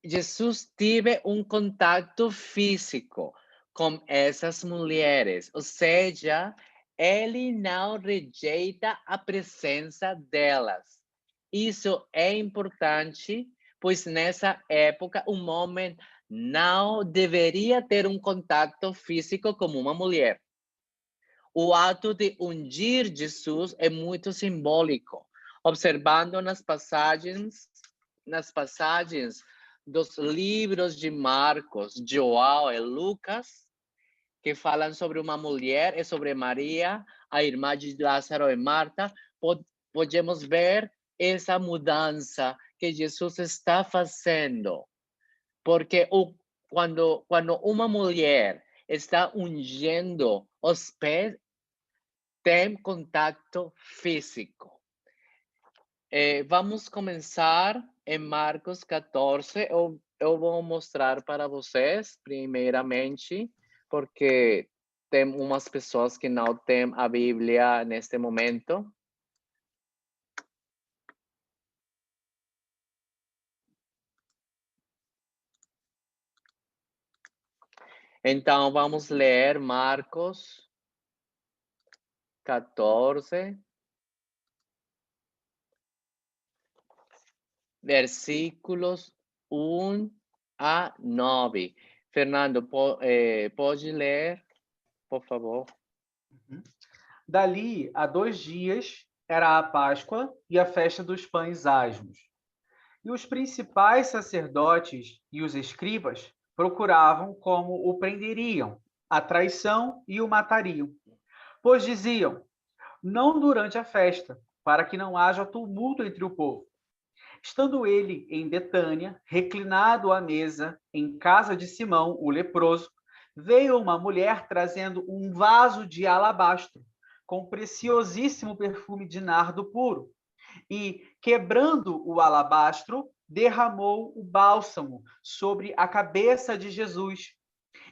Jesus teve um contato físico com essas mulheres, ou seja, ele não rejeita a presença delas. Isso é importante, pois nessa época um homem não deveria ter um contato físico com uma mulher. O ato de ungir Jesus é muito simbólico. Observando nas passagens dos livros de Marcos, João e Lucas, que falam sobre uma mulher e sobre Maria, a irmã de Lázaro e Marta, podemos ver essa mudança que Jesus está fazendo. Porque quando uma mulher está ungindo os pés, tem contato físico. Vamos começar em Marcos 14. Eu vou mostrar para vocês, primeiramente, porque tem umas pessoas que não têm a Bíblia neste momento. Então, vamos ler Marcos 14, versículos 1 a 9. Fernando, pode ler, por favor? Dali a 2 dias era a Páscoa e a festa dos pães asmos. E os principais sacerdotes e os escribas procuravam como o prenderiam, a traição e o matariam. Pois diziam, não durante a festa, para que não haja tumulto entre o povo. Estando ele em Betânia, reclinado à mesa, em casa de Simão, o leproso, veio uma mulher trazendo um vaso de alabastro, com preciosíssimo perfume de nardo puro. E, quebrando o alabastro, derramou o bálsamo sobre a cabeça de Jesus.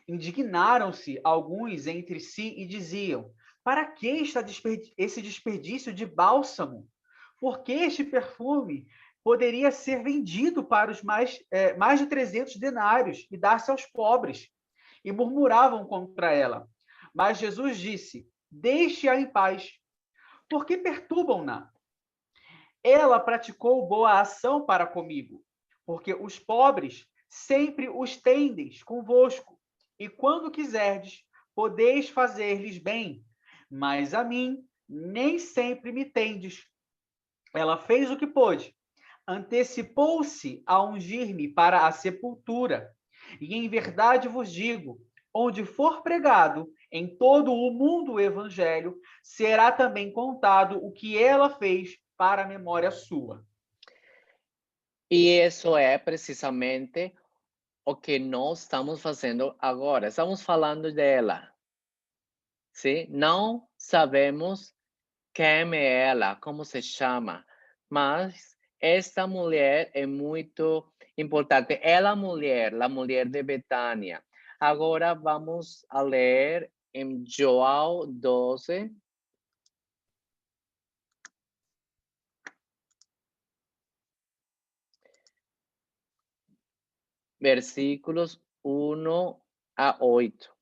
Indignaram-se alguns entre si e diziam, para que está esse desperdício de bálsamo? Porque este perfume poderia ser vendido para os mais de 300 denários e dar-se aos pobres. E murmuravam contra ela. Mas Jesus disse, deixe-a em paz. Por que perturbam-na? Ela praticou boa ação para comigo, porque os pobres sempre os tendes convosco, e quando quiserdes, podeis fazer-lhes bem, mas a mim nem sempre me tendes. Ela fez o que pôde, antecipou-se a ungir-me para a sepultura, e em verdade vos digo, onde for pregado em todo o mundo o evangelho, será também contado o que ela fez para a memória sua. E isso é precisamente o que nós estamos fazendo agora. Estamos falando dela. Sim? Não sabemos quem é ela, como se chama, mas esta mulher é muito importante. Ela mulher, a mulher de Betânia. Agora vamos a ler em João 12. Versículos 1 a 8.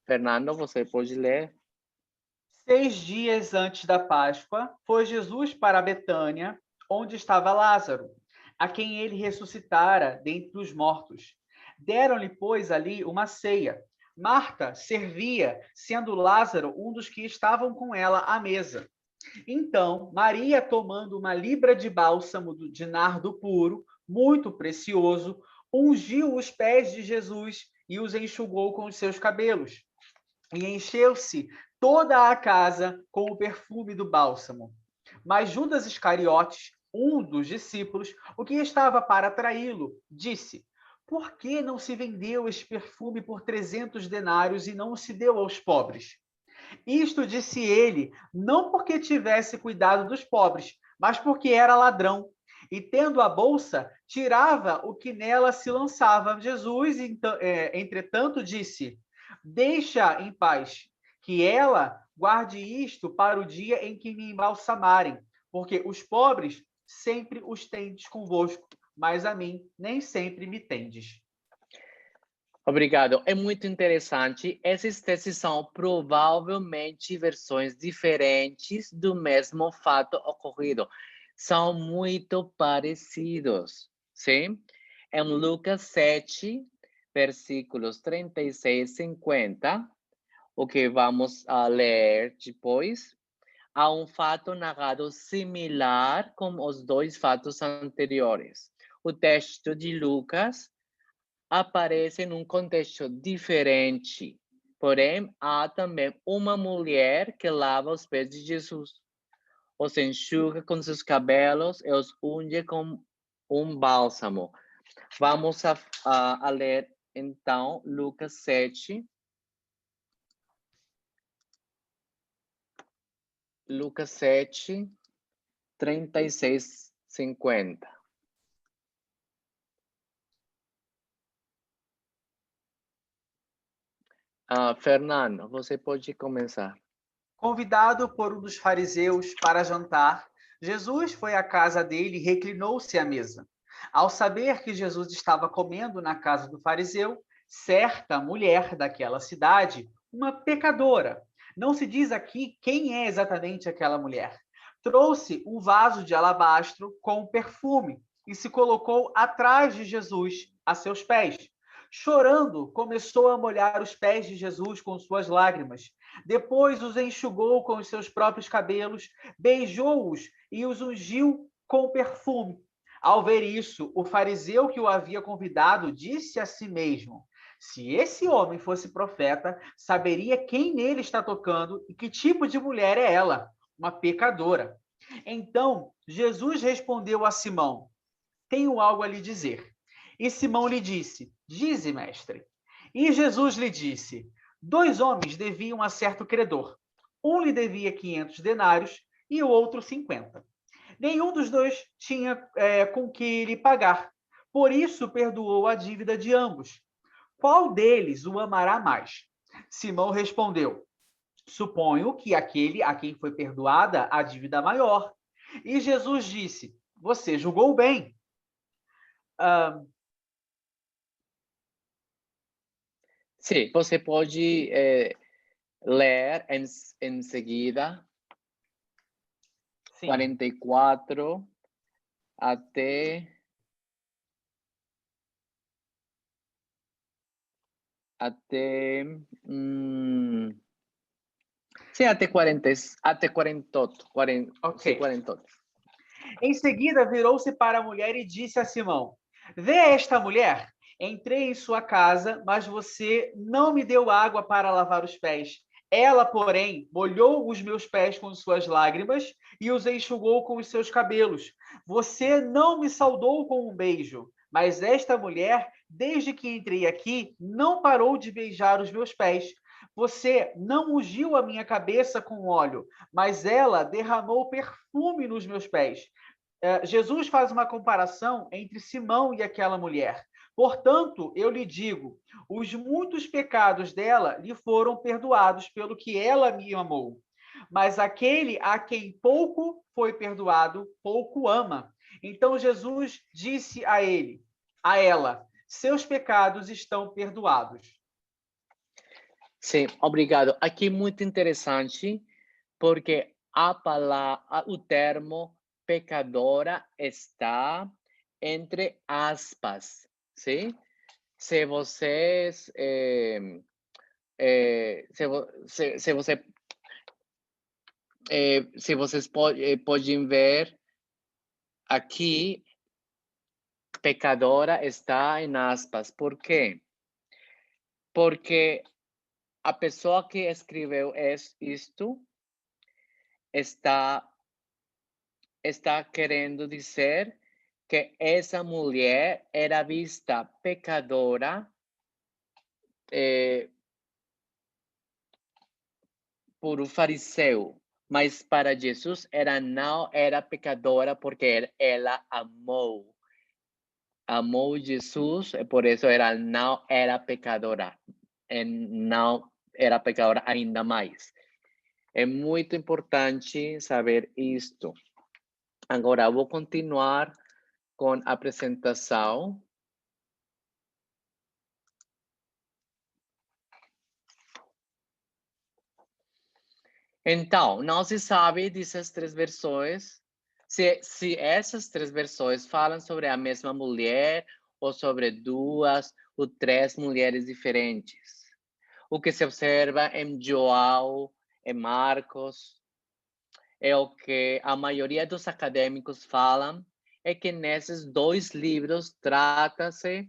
Fernando, você pode ler? 6 dias antes da Páscoa, foi Jesus para Betânia, onde estava Lázaro, a quem ele ressuscitara dentre os mortos. Deram-lhe, pois, ali uma ceia. Marta servia, sendo Lázaro um dos que estavam com ela à mesa. Então, Maria, tomando uma libra de bálsamo de nardo puro, muito precioso, ungiu os pés de Jesus e os enxugou com os seus cabelos. E encheu-se toda a casa com o perfume do bálsamo. Mas Judas Iscariotes, um dos discípulos, o que estava para traí-lo, disse, por que não se vendeu este perfume por 300 denários e não se deu aos pobres? Isto disse ele, não porque tivesse cuidado dos pobres, mas porque era ladrão. E tendo a bolsa, tirava o que nela se lançava. Jesus, entretanto, disse, deixa em paz, que ela guarde isto para o dia em que me embalsamarem, porque os pobres sempre os tendes convosco, mas a mim nem sempre me tendes. Obrigado. É muito interessante. Esses textos são provavelmente versões diferentes do mesmo fato ocorrido. São muito parecidos, sim? Em Lucas 7, versículos 36 e 50, o que vamos a ler depois, há um fato narrado similar com os dois fatos anteriores. O texto de Lucas aparece num contexto diferente. Porém, há também uma mulher que lava os pés de Jesus, os enxuga com seus cabelos e os unge com um bálsamo. Vamos a ler, então, Lucas 7. Lucas 7, 36, 50. Fernando, você pode começar. Convidado por um dos fariseus para jantar, Jesus foi à casa dele e reclinou-se à mesa. Ao saber que Jesus estava comendo na casa do fariseu, certa mulher daquela cidade uma pecadora. Não se diz aqui quem é exatamente aquela mulher. Trouxe um vaso de alabastro com perfume e se colocou atrás de Jesus, a seus pés. Chorando, começou a molhar os pés de Jesus com suas lágrimas. Depois os enxugou com os seus próprios cabelos, beijou-os e os ungiu com perfume. Ao ver isso, o fariseu que o havia convidado disse a si mesmo: se esse homem fosse profeta, saberia quem nele está tocando e que tipo de mulher é ela, uma pecadora. Então, Jesus respondeu a Simão: tenho algo a lhe dizer. E Simão lhe disse: dize, mestre. E Jesus lhe disse: 2 homens deviam a certo credor. Um lhe devia 500 denários e o outro 50. Nenhum dos dois tinha com que lhe pagar. Por isso perdoou a dívida de ambos. Qual deles o amará mais? Simão respondeu: suponho que aquele a quem foi perdoada a dívida maior. E Jesus disse: você julgou bem. Sim, você pode ler em seguida Sim. 44 até sim, até 40, até 48, 40, Ok. sim, 48. Em seguida, virou-se para a mulher e disse a Simão: vê esta mulher? Entrei em sua casa, mas você não me deu água para lavar os pés. Ela, porém, molhou os meus pés com suas lágrimas e os enxugou com os seus cabelos. Você não me saudou com um beijo, mas esta mulher, desde que entrei aqui, não parou de beijar os meus pés. Você não ungiu a minha cabeça com óleo, mas ela derramou perfume nos meus pés. Jesus faz uma comparação entre Simão e aquela mulher. Portanto, eu lhe digo, os muitos pecados dela lhe foram perdoados pelo que ela me amou. Mas aquele a quem pouco foi perdoado, pouco ama. Então Jesus disse a ela, seus pecados estão perdoados. Sim, obrigado. Aqui muito interessante, porque a palavra, o termo pecadora está entre aspas, sim? Se vocês se vocês podem ver aqui, pecadora está em aspas. Por quê? Porque a pessoa que escreveu isto está querendo dizer que essa mulher era vista pecadora por um fariseu, mas para Jesus ela não era pecadora porque ela amou Jesus, por isso ela não era pecadora, e não era pecadora ainda mais. É muito importante saber isto. Agora, vou continuar com a apresentação. Então, não se sabe dessas 3 versões, se essas 3 versões falam sobre a mesma mulher ou sobre 2 ou 3 mulheres diferentes. O que se observa em João, em Marcos, é o que a maioria dos acadêmicos falam, é que nesses 2 livros trata-se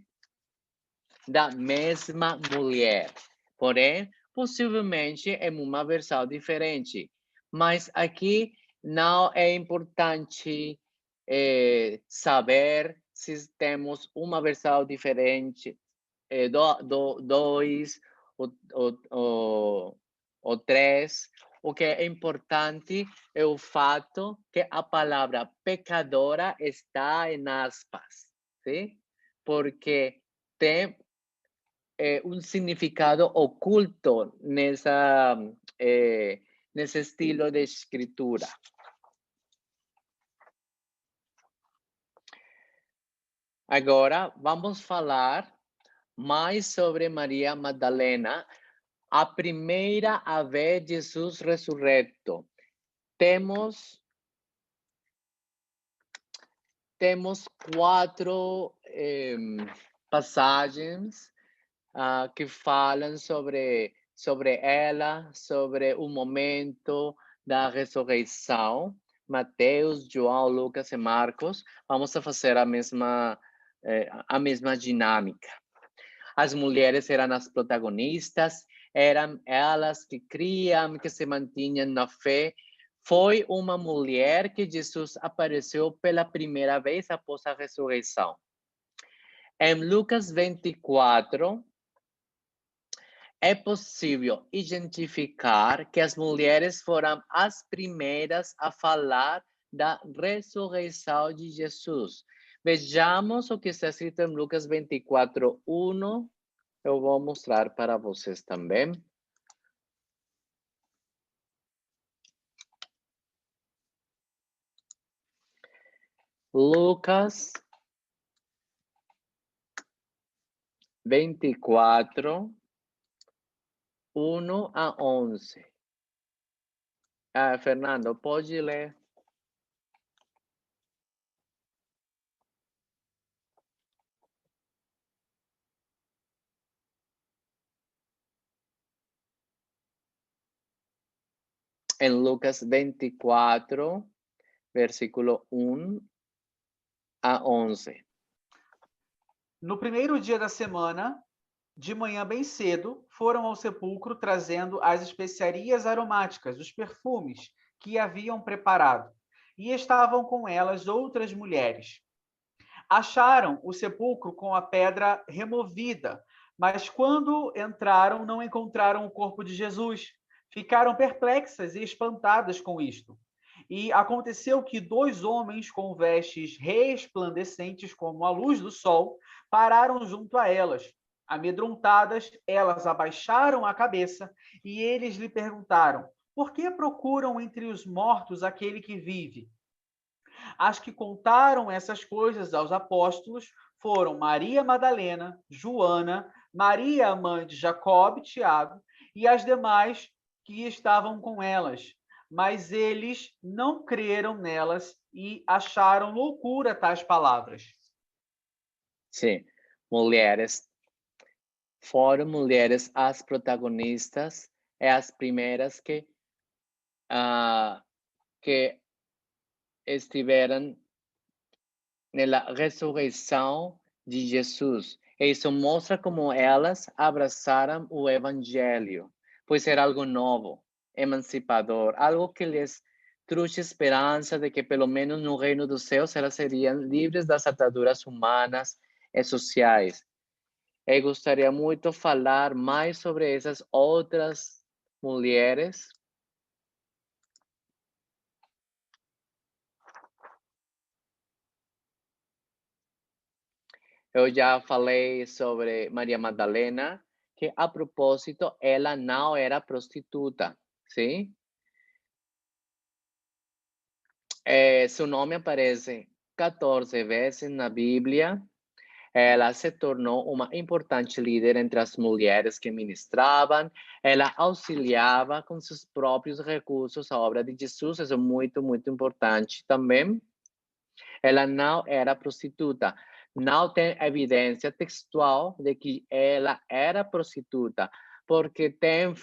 da mesma mulher, porém, possivelmente em uma versão diferente. Mas aqui não é importante saber se temos uma versão diferente, 2 ou 3. O que é importante é o fato que a palavra pecadora está em aspas, sim? Porque tem un significado oculto nesse estilo de escritura. Agora, vamos falar mais sobre Maria Madalena. a primeira a ver Jesus ressurreto. Temos 4 passagens que falam sobre ela, sobre o momento da ressurreição. Mateus, João, Lucas e Marcos. Vamos a fazer a mesma dinâmica. As mulheres eram as protagonistas, eram elas que criam, que se mantinham na fé. Foi uma mulher que Jesus apareceu pela primeira vez após a ressurreição. Em Lucas 24, é possível identificar que as mulheres foram as primeiras a falar da ressurreição de Jesus. Vejamos o que está escrito em Lucas 24, 1. Eu vou mostrar para vocês também. Lucas 24, 1 a 11. Fernando, pode ler? Em Lucas 24, versículo 1 a 11. No primeiro dia da semana, de manhã bem cedo, foram ao sepulcro trazendo as especiarias aromáticas, os perfumes que haviam preparado, e estavam com elas outras mulheres. Acharam o sepulcro com a pedra removida, mas quando entraram não encontraram o corpo de Jesus. Ficaram perplexas e espantadas com isto. E aconteceu que 2 homens com vestes resplandecentes como a luz do sol pararam junto a elas. Amedrontadas, elas abaixaram a cabeça e eles lhe perguntaram: por que procuram entre os mortos aquele que vive? As que contaram essas coisas aos apóstolos foram Maria Madalena, Joana, Maria, mãe de Jacob, Tiago, e as demais que estavam com elas. Mas eles não creram nelas e acharam loucura tais palavras. Sim, mulheres. Foram mulheres as protagonistas, as primeiras que estiveram na ressurreição de Jesus. Isso mostra como elas abraçaram o evangelho, pois era algo novo, emancipador, algo que lhes trouxe esperança de que pelo menos no reino dos céus elas seriam livres das ataduras humanas e sociais. Eu gostaria muito de falar mais sobre essas outras mulheres. Eu já falei sobre Maria Madalena, que a propósito, ela não era prostituta, sim? Seu nome aparece 14 vezes na Bíblia. Ela se tornou uma importante líder entre as mulheres que ministravam. Ela auxiliava com seus próprios recursos a obra de Jesus. Isso é muito, muito importante também. Ela não era prostituta. Não tem evidência textual de que ela era prostituta, porque tem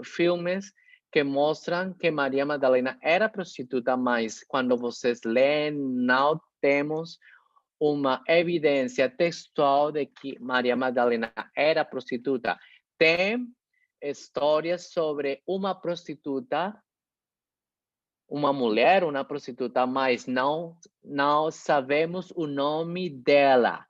filmes que mostram que Maria Madalena era prostituta, mas quando vocês leem, não temos uma evidência textual de que Maria Madalena era prostituta. Tem histórias sobre uma prostituta, uma mulher, uma prostituta, mas não sabemos o nome dela.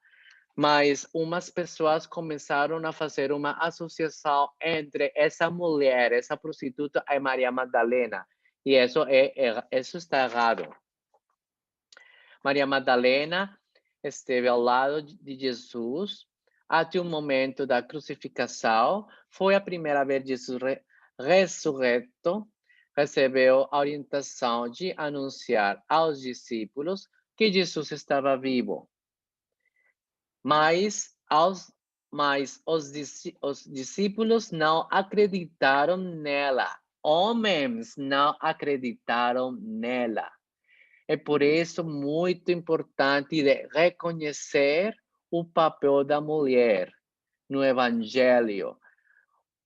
Mas umas pessoas começaram a fazer uma associação entre essa mulher, essa prostituta e Maria Madalena. E isso está errado. Maria Madalena esteve ao lado de Jesus até o momento da crucificação. Foi a primeira vez Jesus ressurreto. Recebeu a orientação de anunciar aos discípulos que Jesus estava vivo. Mas mas os discípulos não acreditaram nela. Homens não acreditaram nela. É por isso muito importante de reconhecer o papel da mulher no Evangelho,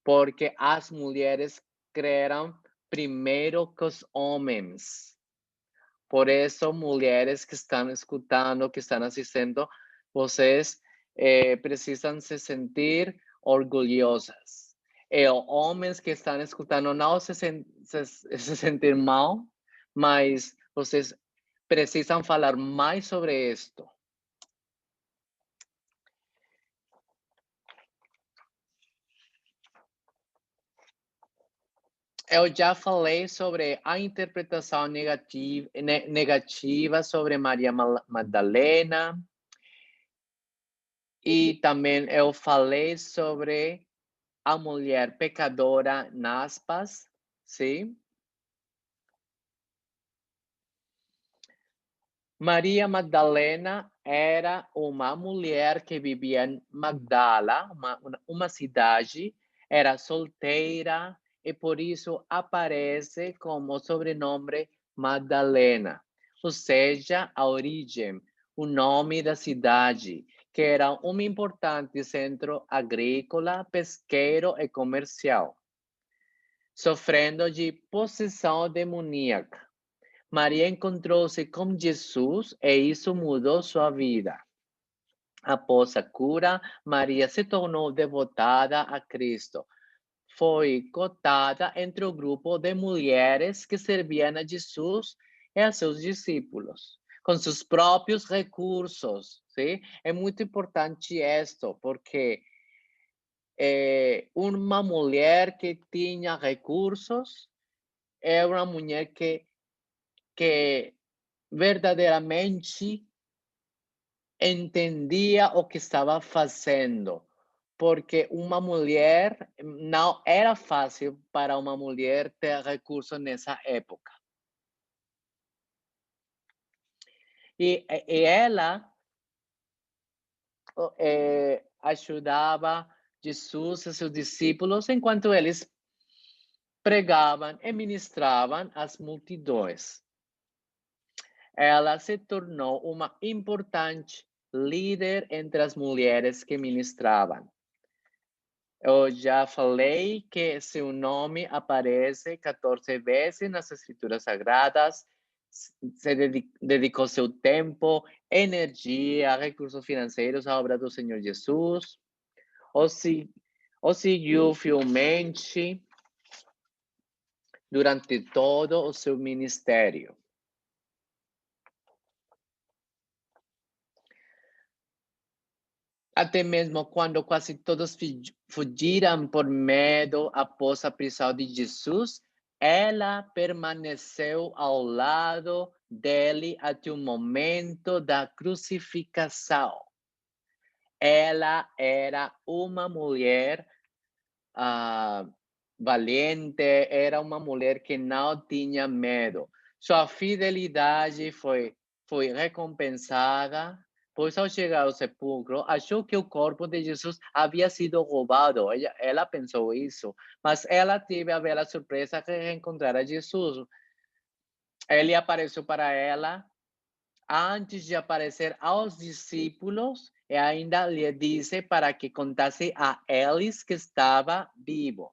porque as mulheres creram primeiro que os homens. Por isso, mulheres que estão escutando, que estão assistindo, vocês precisam se sentir orgulhosas. E homens que estão escutando não se sentir mal, mas vocês precisam falar mais sobre isto. Eu já falei sobre a interpretação negativa sobre Maria Madalena. E também eu falei sobre a mulher pecadora, aspas, sim? Maria Magdalena era uma mulher que vivia em Magdala, uma cidade, era solteira e por isso aparece como sobrenome Magdalena, ou seja, a origem, o nome da cidade, que era um importante centro agrícola, pesqueiro e comercial. Sofrendo de possessão demoníaca, Maria encontrou-se com Jesus e isso mudou sua vida. Após a cura, Maria se tornou devotada a Cristo. Foi cotada entre o grupo de mulheres que serviam a Jesus e a seus discípulos, com seus próprios recursos. ¿Sí? É muito importante isto, porque uma mulher que tinha recursos é uma mulher que verdadeiramente entendia o que estava fazendo, porque uma mulher, não era fácil para uma mulher ter recursos nessa época. E ela ajudava Jesus e seus discípulos enquanto eles pregavam e ministravam às multidões. Ela se tornou uma importante líder entre as mulheres que ministravam. Eu já falei que seu nome aparece 14 vezes nas Escrituras Sagradas. Se dedicou seu tempo, energia, recursos financeiros à obra do Senhor Jesus. O seguiu fielmente durante todo o seu ministério. Até mesmo quando quase todos fugiram por medo após a prisão de Jesus, ela permaneceu ao lado dele até o momento da crucificação. Ela era uma mulher valente, era uma mulher que não tinha medo. Sua fidelidade foi recompensada. Pois ao chegar ao sepulcro, achou que o corpo de Jesus havia sido roubado. Ela pensou isso, mas ela teve a bela surpresa de encontrar a Jesus. Ele apareceu para ela antes de aparecer aos discípulos e ainda lhe disse para que contasse a eles que estava vivo.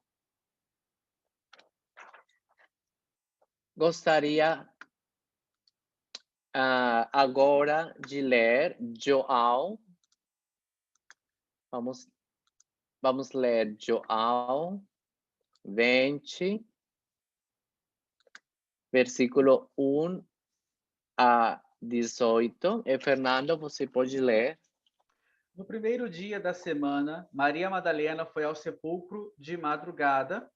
Gostaria agora de ler João. Vamos ler João 20, versículo 1 a 18. E Fernando, você pode ler. No primeiro dia da semana, Maria Madalena foi ao sepulcro de madrugada,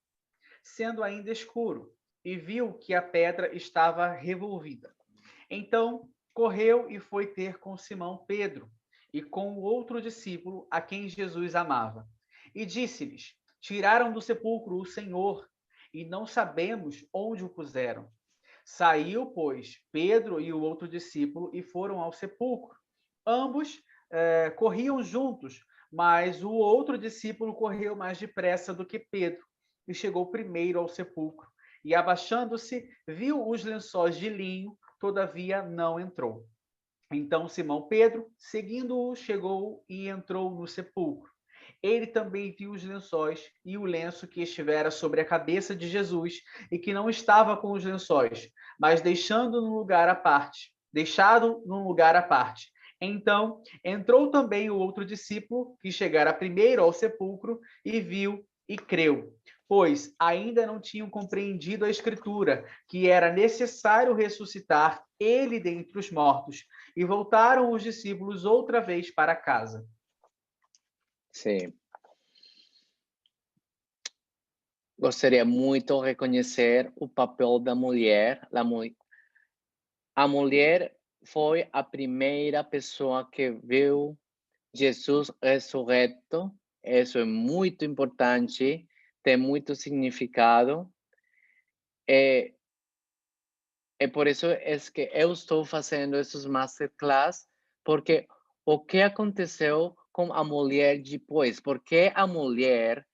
sendo ainda escuro, e viu que a pedra estava revolvida. Então, correu e foi ter com Simão Pedro e com o outro discípulo a quem Jesus amava. E disse-lhes: tiraram do sepulcro o Senhor, e não sabemos onde o puseram. Saiu, pois, Pedro e o outro discípulo e foram ao sepulcro. Ambos corriam juntos, mas o outro discípulo correu mais depressa do que Pedro e chegou primeiro ao sepulcro. E, abaixando-se, viu os lençóis de linho, todavia não entrou. Então Simão Pedro, seguindo-o, chegou e entrou no sepulcro. Ele também viu os lençóis e o lenço que estivera sobre a cabeça de Jesus e que não estava com os lençóis, mas deixado num lugar à parte. Então entrou também o outro discípulo que chegara primeiro ao sepulcro e viu e creu, pois ainda não tinham compreendido a Escritura, que era necessário ressuscitar ele dentre os mortos. E voltaram os discípulos outra vez para casa. Sim. Gostaria muito de reconhecer o papel da mulher. A mulher foi a primeira pessoa que viu Jesus ressurreto. Isso é muito importante, tem muito significado. É por isso que eu estou fazendo esses masterclass, porque o que aconteceu com a mulher depois? Porque a mulher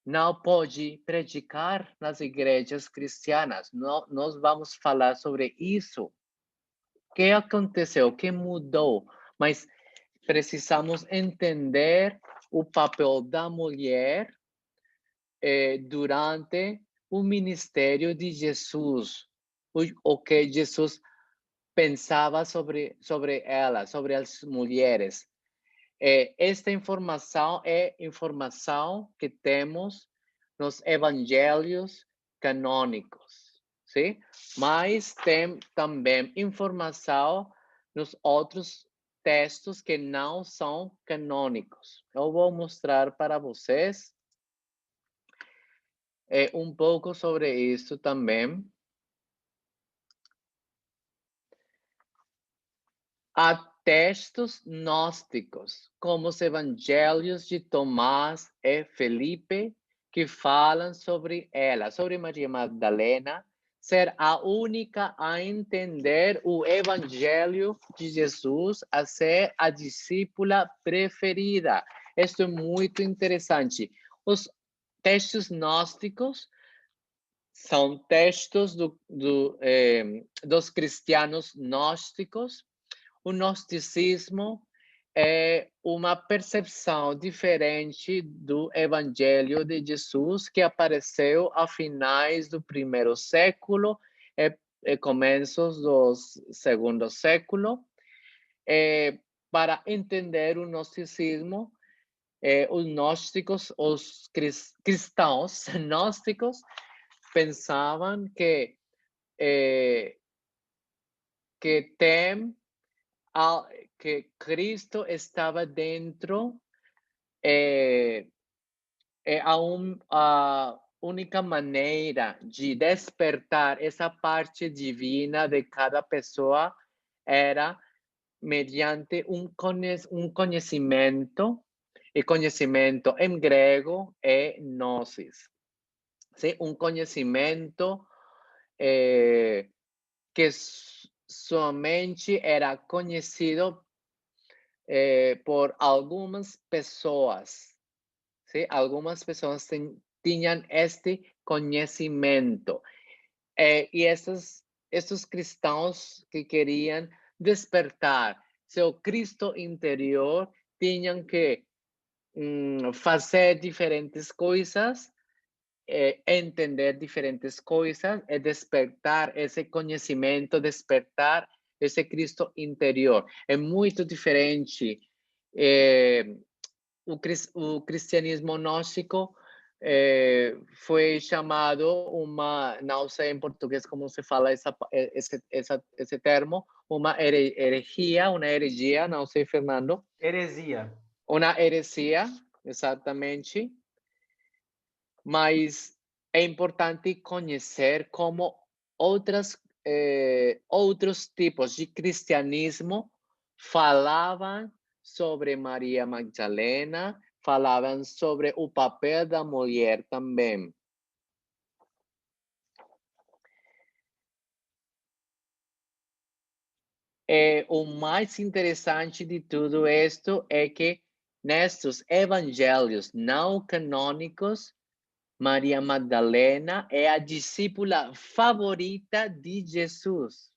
não pode predicar nas igrejas cristianas. Nós vamos falar sobre isso. O que aconteceu? O que mudou? Mas precisamos entender o papel da mulher durante o ministério de Jesus. O que Jesus pensava sobre ela, sobre as mulheres. Esta informação é informação que temos nos evangelhos canônicos, sim? Mas tem também informação nos outros textos que não são canônicos. Eu vou mostrar para vocês um pouco sobre isso também. Há textos gnósticos, como os evangelhos de Tomás e Felipe, que falam sobre ela, sobre Maria Magdalena, ser a única a entender o evangelho de Jesus, a ser a discípula preferida. Isso é muito interessante. Os textos gnósticos são textos dos cristianos gnósticos. O gnosticismo é uma percepção diferente do Evangelho de Jesus que apareceu a finais do primeiro século e começos do segundo século. Para entender o gnosticismo, os gnósticos, os cristãos gnósticos pensavam que Cristo estava dentro, a única maneira de despertar essa parte divina de cada pessoa era mediante um conhecimento, e conhecimento em grego é gnosis. Sim? Um conhecimento que somente era conhecido por algumas pessoas. ¿Sí? Algumas pessoas tinham este conhecimento. E esses cristãos que queriam despertar seu Cristo interior tinham que fazer diferentes coisas, entender diferentes coisas e despertar esse conhecimento, despertar esse Cristo interior. É muito diferente. O cristianismo gnóstico foi chamado não sei em português como se fala esse termo, uma heresia, não sei, Fernando. Heresia. Uma heresia, exatamente. Mas é importante conhecer como outros tipos de cristianismo falavam sobre Maria Magdalena, falavam sobre o papel da mulher também. o mais interessante de tudo isto é que nestes evangelhos não canônicos, Maria Magdalena é a discípula favorita de Jesus,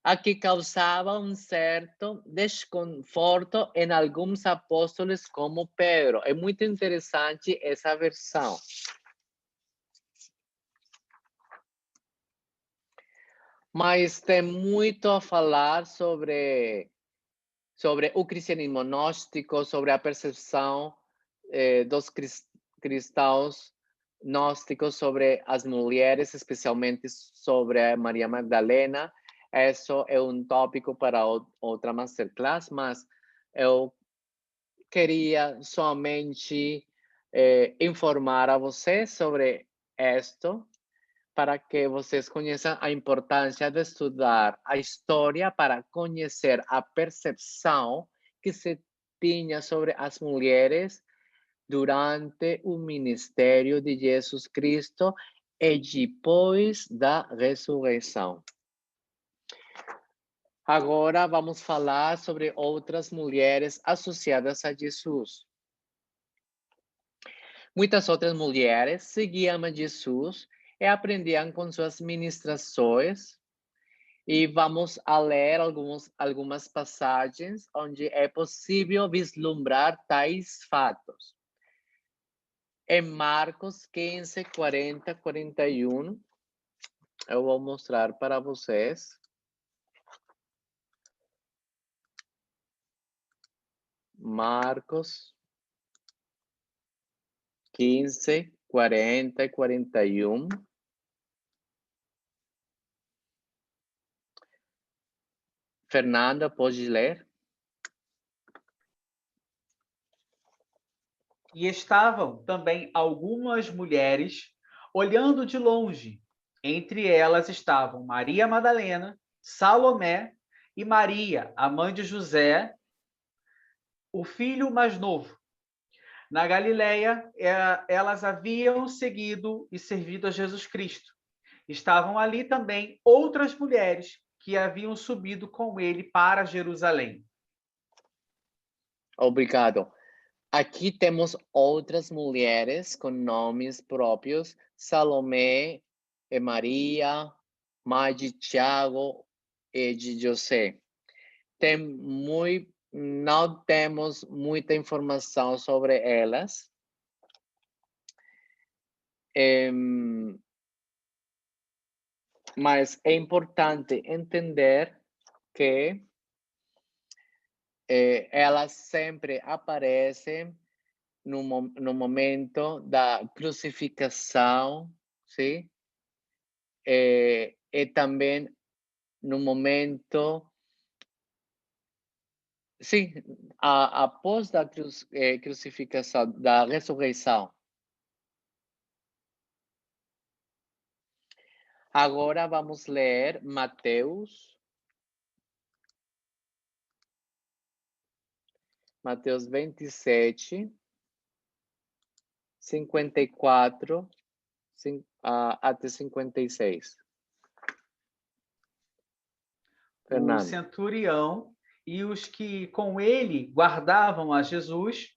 a que causava um certo desconforto em alguns apóstolos como Pedro. É muito interessante essa versão. Mas tem muito a falar sobre o cristianismo gnóstico, sobre a percepção dos cristãos gnósticos sobre as mulheres, especialmente sobre a Maria Magdalena. Isso é um tópico para outra masterclass, mas eu queria somente informar a vocês sobre isto, para que vocês conheçam a importância de estudar a história para conhecer a percepção que se tinha sobre as mulheres durante o ministério de Jesus Cristo e depois da ressurreição. Agora vamos falar sobre outras mulheres associadas a Jesus. Muitas outras mulheres seguiam a Jesus e aprendiam com suas ministrações. E vamos a ler algumas passagens onde é possível vislumbrar tais fatos. Em Marcos 15, 40, 41, eu vou mostrar para vocês. Marcos 15, 40 e 41. Fernanda, pode ler? E estavam também algumas mulheres olhando de longe. Entre elas estavam Maria Madalena, Salomé e Maria, a mãe de José, o filho mais novo. Na Galileia, elas haviam seguido e servido a Jesus Cristo. Estavam ali também outras mulheres que haviam subido com ele para Jerusalém. Obrigado. Aqui temos outras mulheres com nomes próprios: Salomé e Maria, mãe de Tiago e de José. Não temos muita informação sobre elas. Mas é importante entender que elas sempre aparecem no momento da crucificação, sim? E também no momento, sim, após a crucificação, da ressurreição. Agora vamos ler Mateus 27, 54 até 56. O centurião e os que com ele guardavam a Jesus,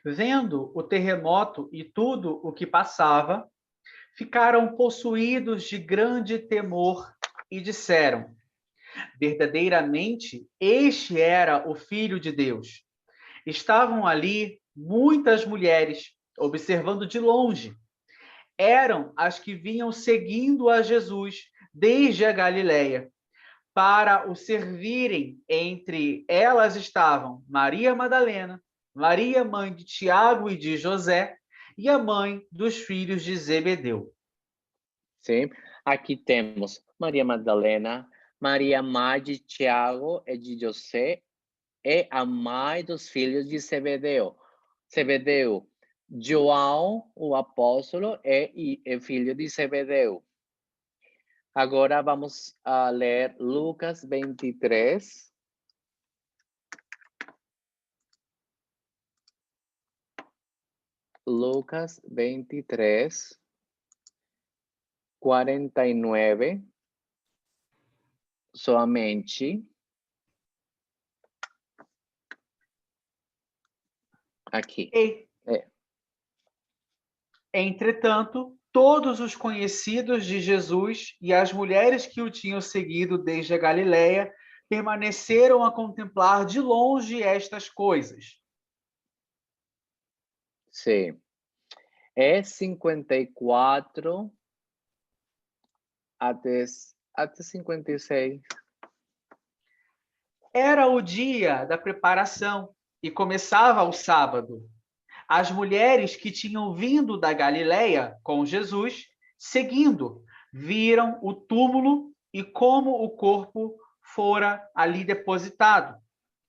vendo o terremoto e tudo o que passava, ficaram possuídos de grande temor e disseram: verdadeiramente, este era o Filho de Deus. Estavam ali muitas mulheres, observando de longe. Eram as que vinham seguindo a Jesus desde a Galileia, para o servirem. Entre elas estavam Maria Madalena, Maria, mãe de Tiago e de José, e a mãe dos filhos de Zebedeu. Sim, aqui temos Maria Madalena, Maria, mãe de Tiago e de José, e a mãe dos filhos de Zebedeu. João, o apóstolo, e filho de Zebedeu. Agora vamos a ler Lucas 23. Lucas 23, 49, somente. aqui. Entretanto, todos os conhecidos de Jesus e as mulheres que o tinham seguido desde a Galiléia permaneceram a contemplar de longe estas coisas. Sim. É 54 até 56. Era o dia da preparação e começava o sábado. As mulheres que tinham vindo da Galiléia com Jesus, seguindo, viram o túmulo e como o corpo fora ali depositado.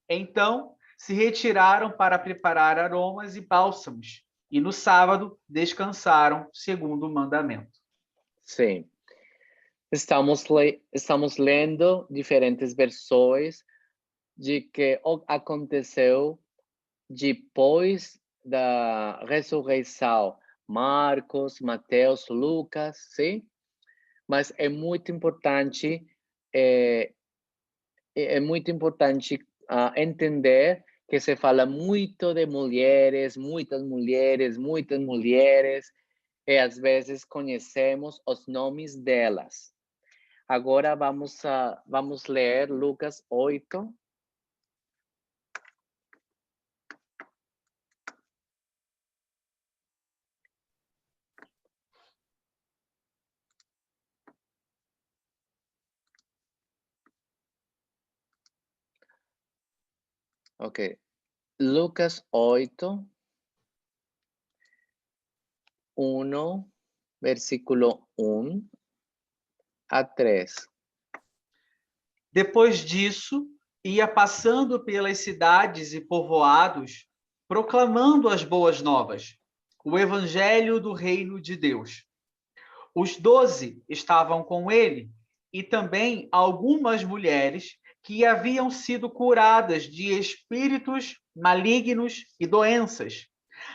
Então, se retiraram para preparar aromas e bálsamos, e no sábado descansaram segundo o mandamento. Sim. Estamos lendo diferentes versões de que aconteceu depois da ressurreição. Marcos, Mateus, Lucas, sim? Mas é muito importante entender que se fala muito de mulheres, muitas mulheres, e às vezes conhecemos os nomes delas. Agora vamos ler Lucas 8. Ok. Lucas 8, 1, versículo 1 a 3. Depois disso, ia passando pelas cidades e povoados, proclamando as boas novas, o evangelho do reino de Deus. Os 12 estavam com ele, e também algumas mulheres que haviam sido curadas de espíritos malignos e doenças.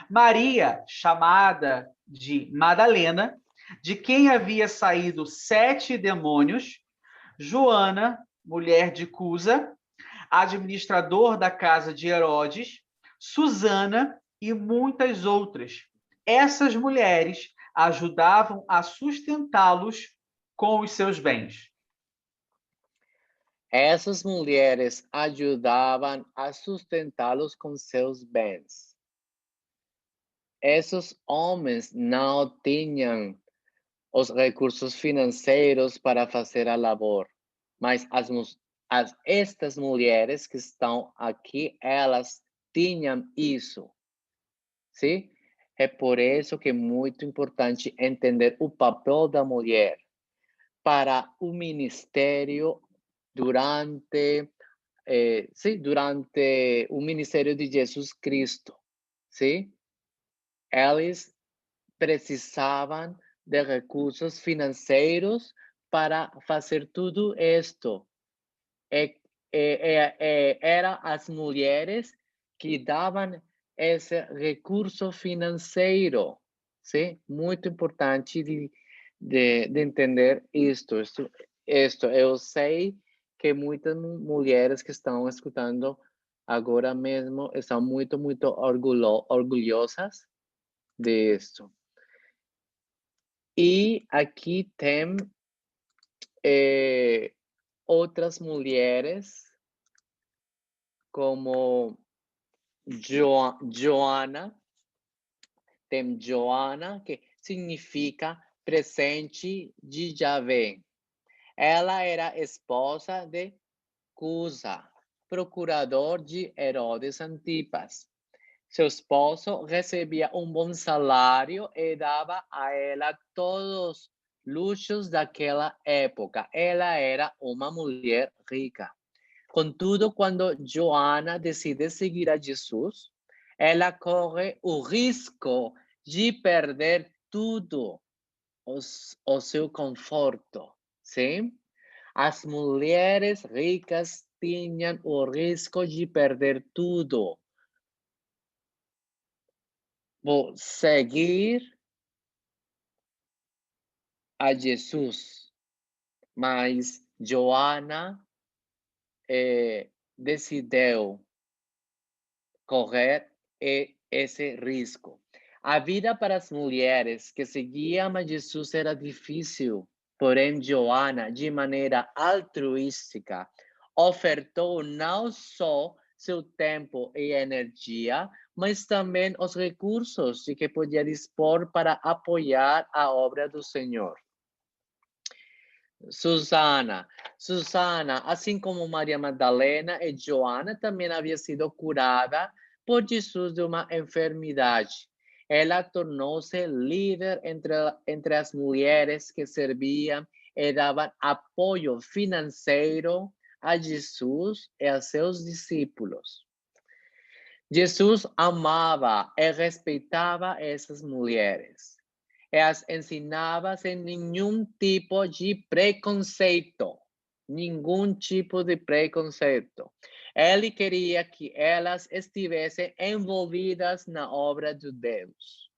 Maria, chamada de Madalena, de quem havia saído 7 demônios, Joana, mulher de Cusa, administrador da casa de Herodes, Susana e muitas outras. Essas mulheres ajudavam a sustentá-los com os seus bens. Essas mulheres ajudavam a sustentá-los com seus bens. Esses homens não tinham os recursos financeiros para fazer a labor, mas estas mulheres que estão aqui, elas tinham isso, sim? É por isso que é muito importante entender o papel da mulher para o ministério durante o ministério de Jesus Cristo, sim? Eles precisavam de recursos financeiros para fazer tudo isto. Eram as mulheres que davam esse recurso financeiro, sim? Muito importante de entender isto. Eu sei que muitas mulheres que estão escutando agora mesmo estão muito orgulhosas disso. E aqui tem outras mulheres, como Joana. Tem Joana, que significa presente de Javé. Ela era esposa de Cusa, procurador de Herodes Antipas. Seu esposo recebia um bom salário e dava a ela todos os luxos daquela época. Ela era uma mulher rica. Contudo, quando Joana decide seguir a Jesus, ela corre o risco de perder tudo, o seu conforto, sim? As mulheres ricas tinham o risco de perder tudo. Vou seguir a Jesus, mas Joana decidiu correr esse risco. A vida para as mulheres que seguiam a Jesus era difícil, porém Joana, de maneira altruística, ofertou não só seu tempo e energia, mas também os recursos de que podia dispor para apoiar a obra do Senhor. Susana, assim como Maria Magdalena e Joana, também havia sido curada por Jesus de uma enfermidade. Ela tornou-se líder entre as mulheres que serviam e davam apoio financeiro a Jesus e a seus discípulos. Jesus amava e respeitava essas mulheres. E as ensinava sem nenhum tipo de preconceito. Nenhum tipo de preconceito. Ele queria que elas estivessem envolvidas na obra de Deus.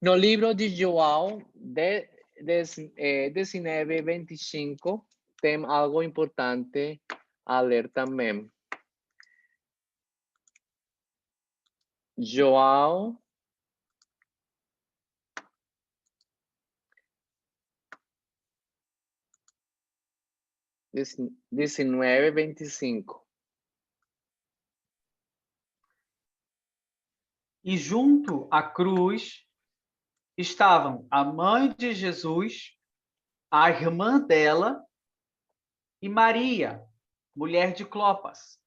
No livro de João 19:25, tem algo importante a ler também. João 19:25. E junto à cruz estavam a mãe de Jesus, a irmã dela e Maria, mulher de Clopas,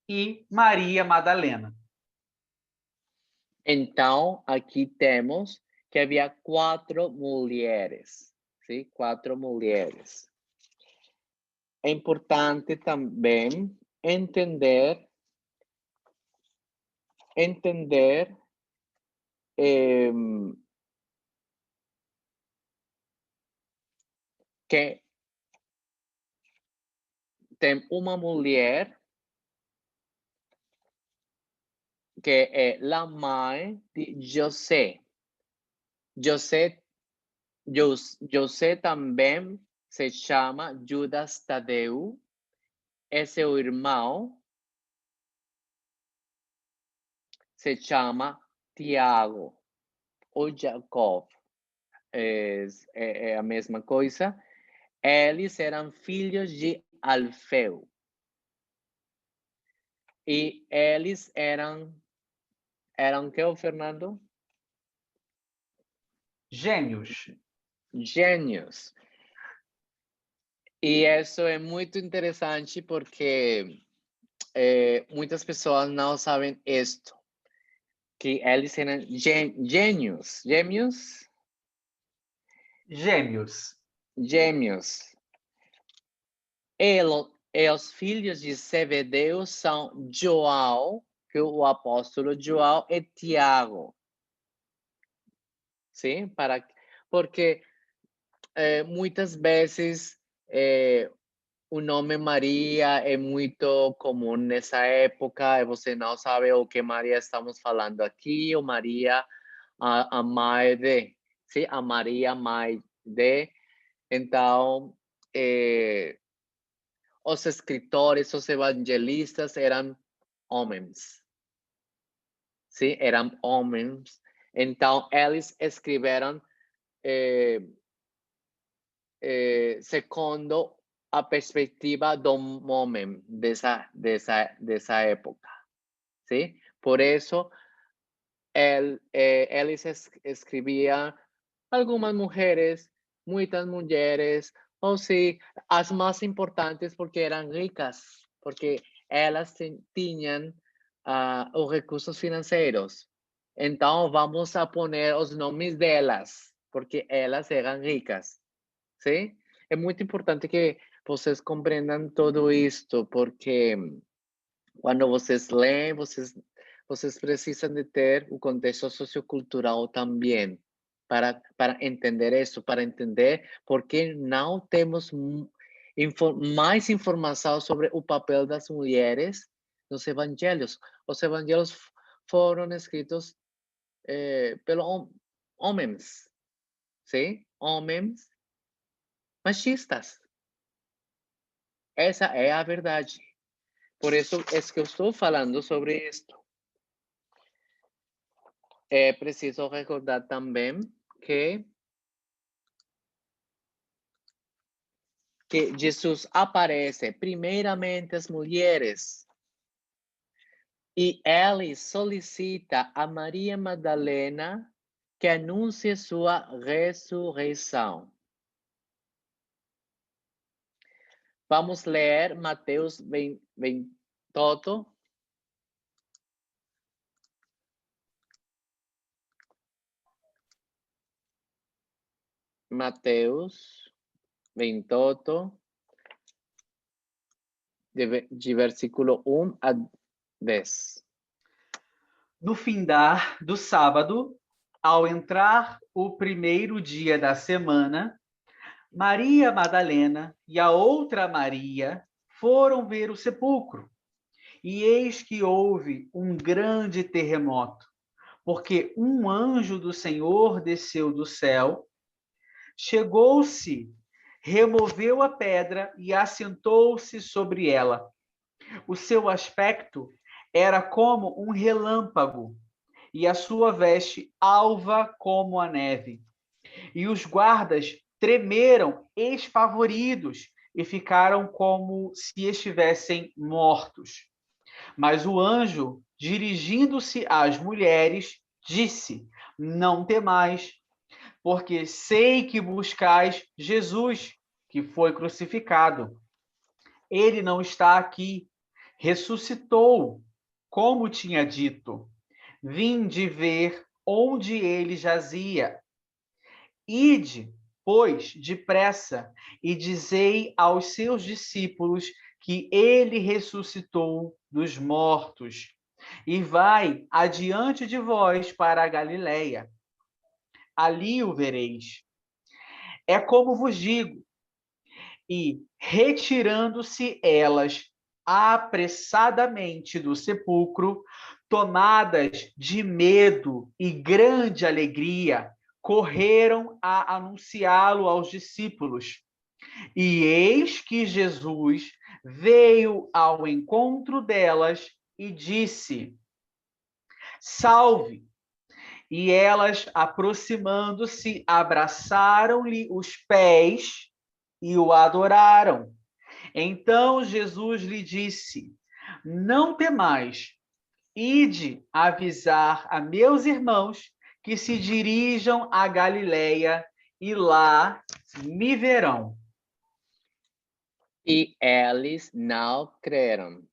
e Maria Madalena. Então, aqui temos que havia 4 mulheres, sim? 4 mulheres. É importante também entender que tem uma mulher que é a mãe de José. José também se chama Judas Tadeu, e seu irmão se chama Tiago ou Jacob. É a mesma coisa. Eles eram filhos de Alfeu. E eles eram que, Fernando? Gêmeos. Gênios. E isso é muito interessante porque muitas pessoas não sabem isto, que eles eram gênios. Gêmeos. E os filhos de Zebedeu são João, que é o apóstolo João, e Tiago. Sim? Porque muitas vezes o nome Maria é muito comum nessa época e você não sabe o que Maria estamos falando aqui, ou Maria, a mãe de, sim? A Maria, mãe de. Então, os escritores, os evangelistas eram homens. Sim? Eram homens. Então, eles escreveram segundo a perspectiva do homem dessa época. Sim? Por isso, eles escreviam algumas mulheres, muitas mulheres, ou sim, as mais importantes porque eram ricas, porque elas tinham os recursos financeiros. Então, vamos a poner os nomes delas, porque elas eram ricas. Sim? É muito importante que vocês compreendam tudo isto, porque quando vocês leem, vocês precisam de ter o contexto sociocultural também para entender isso, para entender por que não temos mais informação sobre o papel das mulheres nos evangelhos. Os evangelhos foram escritos pelos homens, sim? Homens machistas. Essa é a verdade. Por isso é que eu estou falando sobre isto. É preciso recordar também que Jesus aparece primeiramente às mulheres e ele solicita a Maria Madalena que anuncie sua ressurreição. Vamos ler Mateus 28. Mateus 28, de versículo 1 a 10. No findar do sábado, ao entrar o primeiro dia da semana, Maria Madalena e a outra Maria foram ver o sepulcro. E eis que houve um grande terremoto, porque um anjo do Senhor desceu do céu, chegou-se, removeu a pedra e assentou-se sobre ela. O seu aspecto era como um relâmpago, e a sua veste alva como a neve. E os guardas tremeram espavoridos e ficaram como se estivessem mortos. Mas o anjo, dirigindo-se às mulheres, disse: Não temais, porque sei que buscais Jesus, que foi crucificado. Ele não está aqui, ressuscitou, como tinha dito. Vinde ver onde ele jazia. Ide, pois, depressa, e dizei aos seus discípulos que ele ressuscitou dos mortos, e vai adiante de vós para a Galileia. Ali o vereis. É como vos digo. E, retirando-se elas apressadamente do sepulcro, tomadas de medo e grande alegria, correram a anunciá-lo aos discípulos. E eis que Jesus veio ao encontro delas e disse: Salve! E elas, aproximando-se, abraçaram-lhe os pés e o adoraram. Então Jesus lhe disse: Não temais, ide avisar a meus irmãos que se dirijam à Galileia e lá me verão. E eles não creram.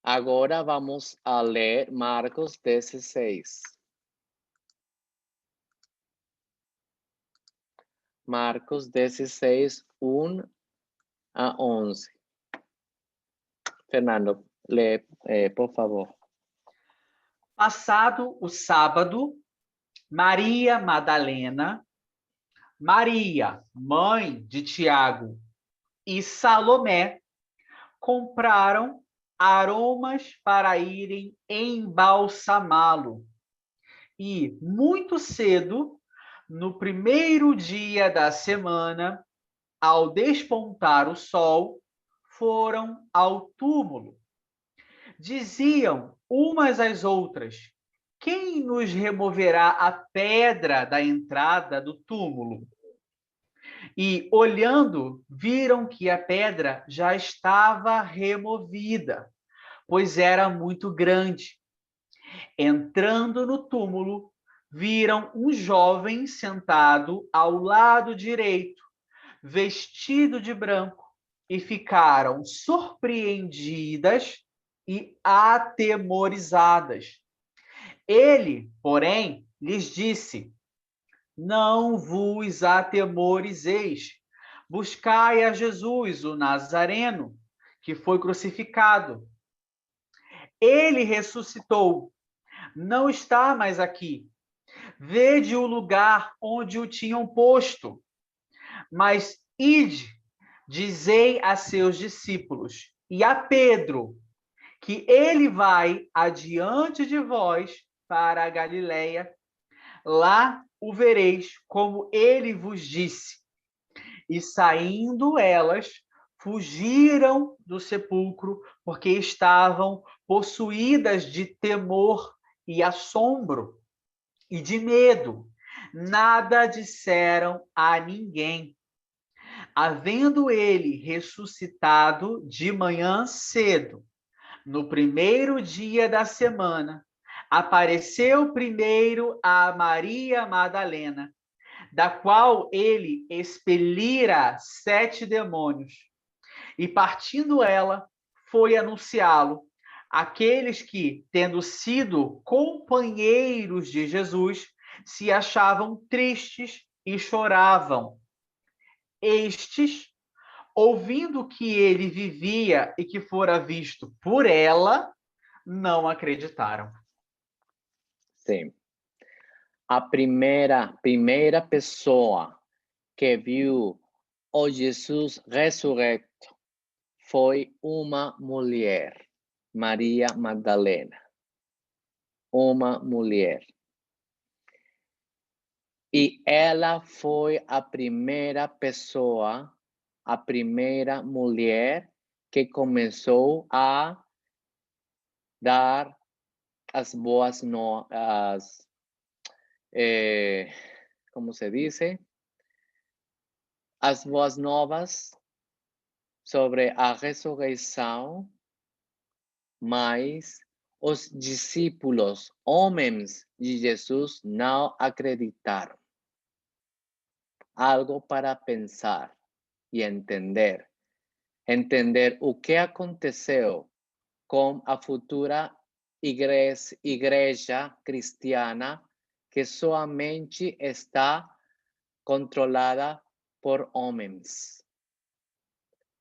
Agora vamos a ler Marcos 16. Marcos 16, 1 a 11. Fernando, lê, por favor. Passado o sábado, Maria Madalena, Maria, mãe de Tiago, e Salomé compraram aromas para irem embalsamá-lo. E, muito cedo, no primeiro dia da semana, ao despontar o sol, foram ao túmulo. Diziam umas às outras: Quem nos removerá a pedra da entrada do túmulo? E, olhando, viram que a pedra já estava removida, pois era muito grande. Entrando no túmulo, viram um jovem sentado ao lado direito, vestido de branco, e ficaram surpreendidas e atemorizadas. Ele, porém, lhes disse: Não vos atemorizeis. Buscai a Jesus, o Nazareno, que foi crucificado. Ele ressuscitou. Não está mais aqui. Vede o lugar onde o tinham posto. Mas ide, dizei a seus discípulos e a Pedro, que ele vai adiante de vós para a Galileia. Lá o vereis, como ele vos disse. E saindo elas, fugiram do sepulcro porque estavam possuídas de temor e assombro e de medo. Nada disseram a ninguém. Havendo ele ressuscitado de manhã cedo, no primeiro dia da semana, apareceu primeiro a Maria Madalena, da qual ele expelira 7 demônios. E partindo ela, foi anunciá-lo àqueles que, tendo sido companheiros de Jesus, se achavam tristes e choravam. Estes, ouvindo que ele vivia e que fora visto por ela, não acreditaram. Sim. A primeira pessoa que viu o Jesus ressurreto foi uma mulher, Maria Magdalena. Uma mulher. E ela foi a primeira pessoa, a primeira mulher que começou a dar as boas novas, como se dice? As boas novas sobre a ressurreição, mas os discípulos, homens de Jesus, não acreditaram. Algo para pensar e entender. Entender o que aconteceu com a futura igreja cristiana que somente está controlada por homens.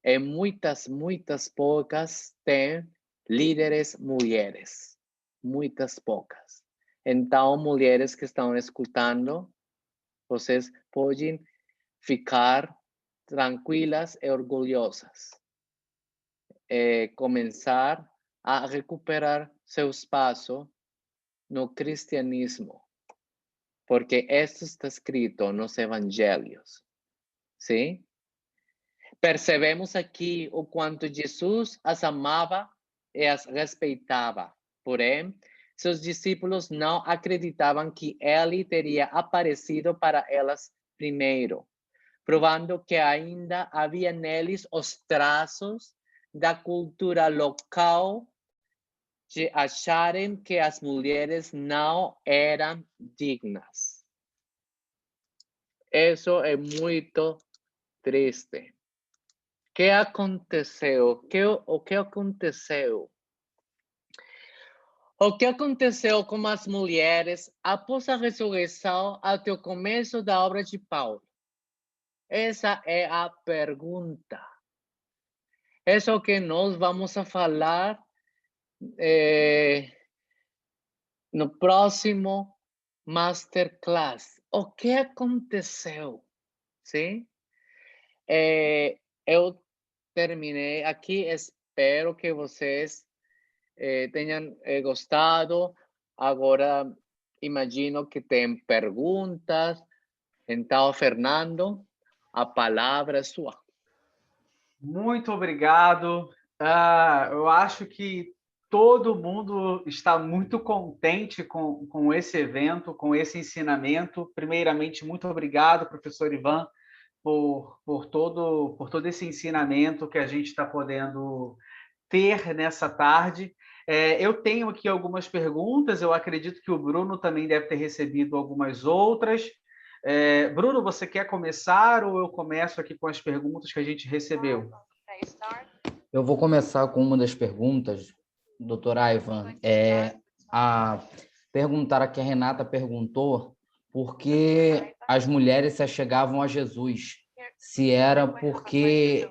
E muitas poucas têm líderes mulheres. Muitas poucas. Então, mulheres que estão escutando, vocês podem ficar tranquilas e orgulhosas. Começar a recuperar seu espaço no cristianismo, porque isso está escrito nos evangelhos, sim? Percebemos aqui o quanto Jesus as amava e as respeitava, porém, seus discípulos não acreditavam que ele teria aparecido para elas primeiro, provando que ainda havia neles os traços da cultura local de acharem que as mulheres não eram dignas. Isso é muito triste. O que aconteceu? O que aconteceu? O que aconteceu com as mulheres após a ressurreição até o começo da obra de Paulo? Essa é a pergunta. Isso é o que nós vamos a falar no próximo Masterclass. O que aconteceu? Sim? Eu terminei aqui. Espero que vocês tenham gostado. Agora, imagino que tem perguntas. Então, Fernando, a palavra é sua. Muito obrigado. Eu acho que todo mundo está muito contente com esse evento, com esse ensinamento. Primeiramente, muito obrigado, professor Ivan, por todo esse ensinamento que a gente está podendo ter nessa tarde. Eu tenho aqui algumas perguntas, eu acredito que o Bruno também deve ter recebido algumas outras. Bruno, você quer começar ou eu começo aqui com as perguntas que a gente recebeu? Eu vou começar com uma das perguntas, doutor Ivan. A perguntar que a Renata perguntou por que as mulheres se achegavam a Jesus. Se era porque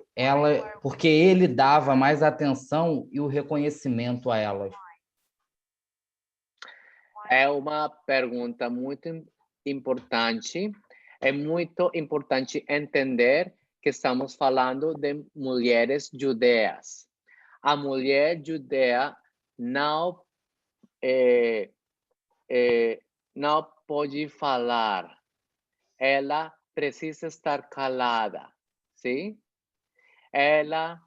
ele dava mais atenção e o reconhecimento a elas. É uma pergunta muito importante. É muito importante entender que estamos falando de mulheres judeas. A mulher judeia não pode falar. Ela precisa estar calada, sim? ela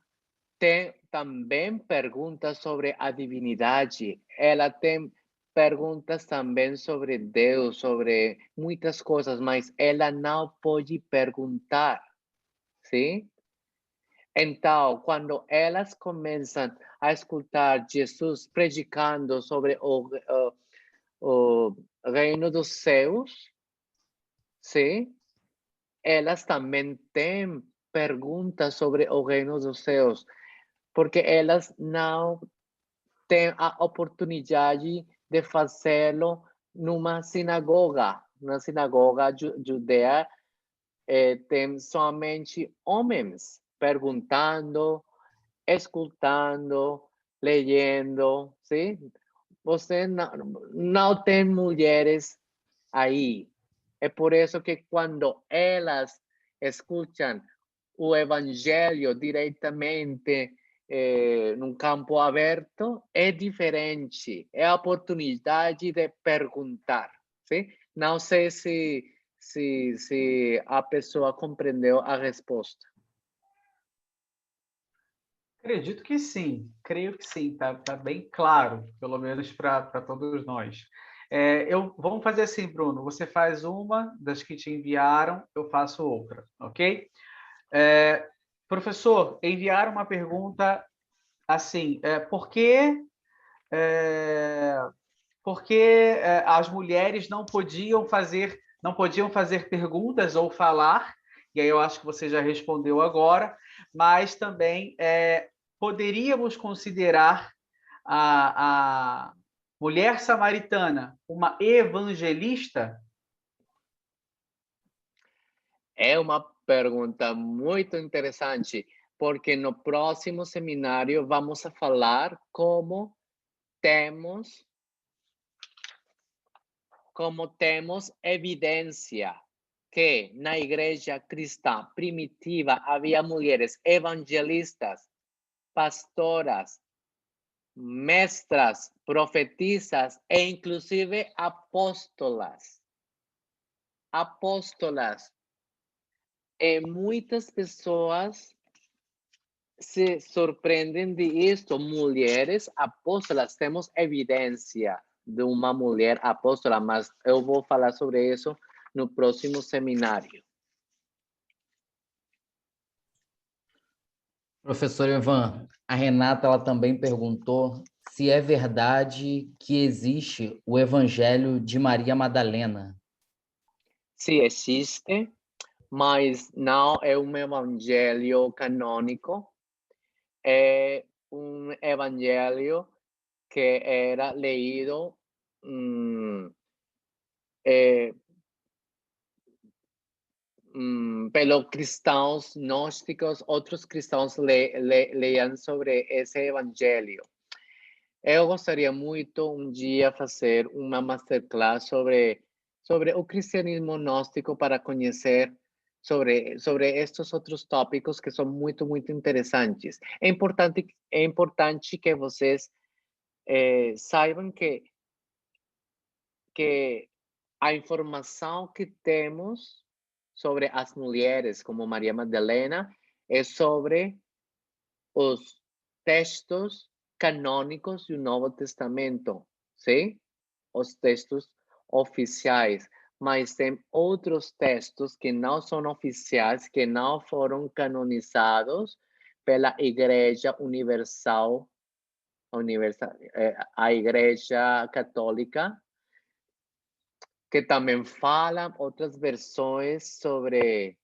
tem também perguntas sobre a divindade, ela tem perguntas também sobre Deus, sobre muitas coisas, mas ela não pode perguntar, sim? Então, quando elas começam a escutar Jesus predicando sobre o reino dos céus, sim? Elas também têm perguntas sobre o reino dos céus, porque elas não têm a oportunidade de fazê-lo numa sinagoga. Na sinagoga judeia tem somente homens perguntando, escutando, leyendo, ¿sí? Você não tem mulheres aí. É por isso que quando elas escutam o evangelho diretamente num campo aberto, é diferente. É a oportunidade de perguntar, ¿sí? Não sei se a pessoa compreendeu a resposta. Acredito que sim, creio que sim, tá bem claro, pelo menos para todos nós. Vamos fazer assim, Bruno, você faz uma das que te enviaram, eu faço outra, ok? Professor, enviaram uma pergunta assim, por que as mulheres não podiam fazer perguntas ou falar, e aí eu acho que você já respondeu agora, mas também poderíamos considerar a mulher samaritana uma evangelista? É uma pergunta muito interessante, porque no próximo seminário vamos a falar como temos evidência que na igreja cristã primitiva havia mulheres evangelistas, pastoras, mestras, profetisas e inclusive apóstolas. E muitas pessoas se surpreendem de isto. Mulheres apóstolas, temos evidência de uma mulher apóstola, mas eu vou falar sobre isso no próximo seminário. Professor Ivan, a Renata ela também perguntou se é verdade que existe o Evangelho de Maria Madalena. Sim, existe, mas não é um evangelho canônico. É um evangelho que era leído pelos cristãos gnósticos, outros cristãos leiam sobre esse evangelho. Eu gostaria muito um dia fazer uma masterclass sobre o cristianismo gnóstico para conhecer sobre estes outros tópicos que são muito, muito interessantes. É importante que vocês saibam que a informação que temos sobre as mulheres como Maria Madalena é sobre os textos canônicos do Novo Testamento, sim? Os textos oficiais, mas tem outros textos que não são oficiais, que não foram canonizados pela Igreja Universal, a Igreja Católica, que também falam outras versões sobre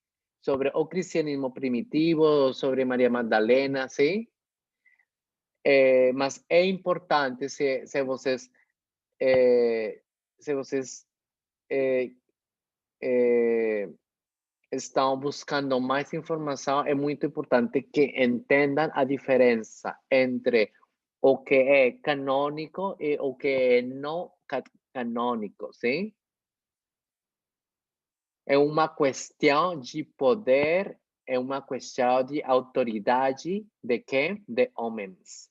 o cristianismo primitivo, sobre Maria Madalena, sim? Mas é importante se vocês estão buscando mais informação, é muito importante que entendam a diferença entre o que é canônico e o que é não canônico, sim? É uma questão de poder, é uma questão de autoridade de quem? De homens.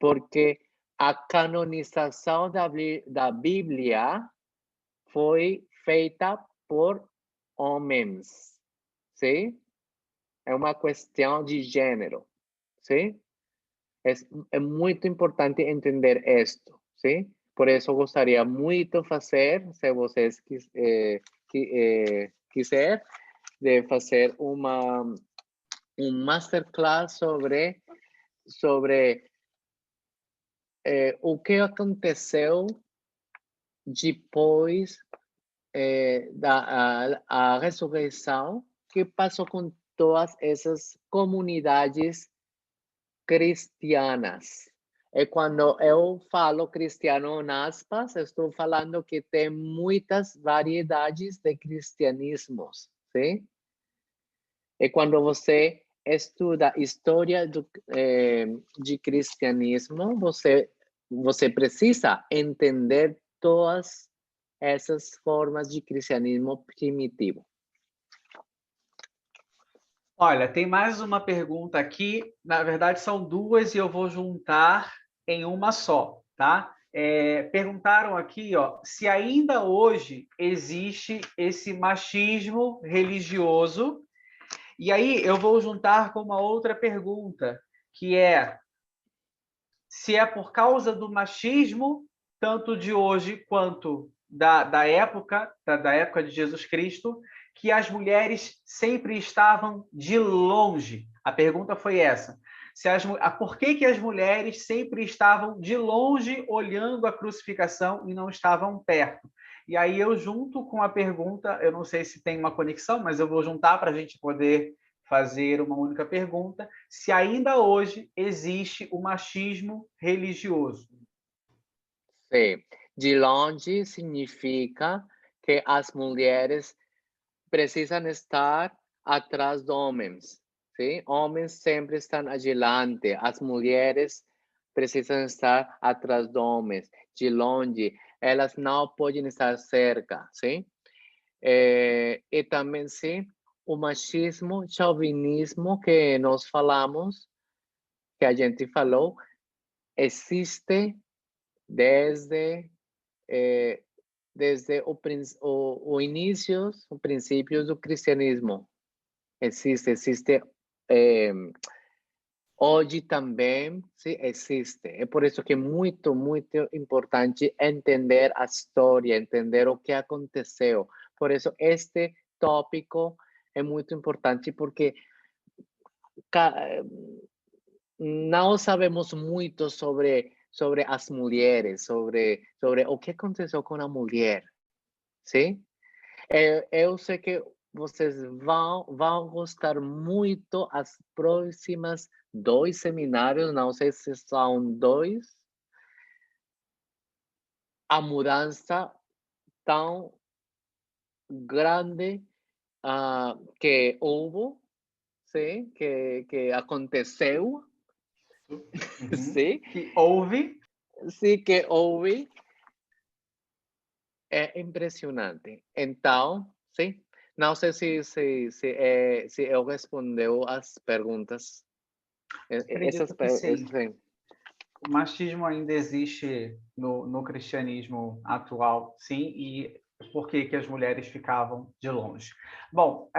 Porque a canonização da Bíblia foi feita por homens, sim? é uma questão de gênero, sim? É muito importante entender isto, sim? Por isso, eu gostaria muito de fazer, se vocês quiser, de fazer masterclass sobre o que aconteceu depois da a ressurreição, que passou com todas essas comunidades cristianas. E quando eu falo cristiano em aspas, estou falando que tem muitas variedades de cristianismos, sim? E quando você estuda história de cristianismo, você precisa entender todas essas formas de cristianismo primitivo. Olha, tem mais uma pergunta aqui. Na verdade, são duas e eu vou juntar em uma só, tá? Perguntaram aqui, ó, se ainda hoje existe esse machismo religioso. E aí eu vou juntar com uma outra pergunta, que é se é por causa do machismo, tanto de hoje quanto da época de Jesus Cristo, que as mulheres sempre estavam de longe. A pergunta foi essa. Por que as mulheres sempre estavam de longe olhando a crucificação e não estavam perto? E aí eu junto com a pergunta, eu não sei se tem uma conexão, mas eu vou juntar para a gente poder fazer uma única pergunta, se ainda hoje existe o machismo religioso. Sim, de longe significa que as mulheres precisam estar atrás dos homens, sim? Homens sempre estão adiante, as mulheres precisam estar atrás dos homens, de longe, elas não podem estar cerca, sim? E também, sim, o machismo, chauvinismo que nós falamos, que a gente falou, existe desde o início, o princípio do cristianismo. Existe hoje também, sim, existe. É por isso que é muito, muito importante entender a história, entender o que aconteceu. Por isso, este tópico é muito importante, porque não sabemos muito sobre as mulheres, sobre o que aconteceu com a mulher, sim? Eu sei que vocês vão gostar muito as próximas 2 seminários, não sei se são 2, a mudança tão grande que houve, sim, que aconteceu, sim, Que houve. sim, que houve, é impressionante. Então, sim, não sei se eu respondeu as perguntas. Acredito que sim. O machismo ainda existe no cristianismo atual, sim, e por que as mulheres ficavam de longe? Bom,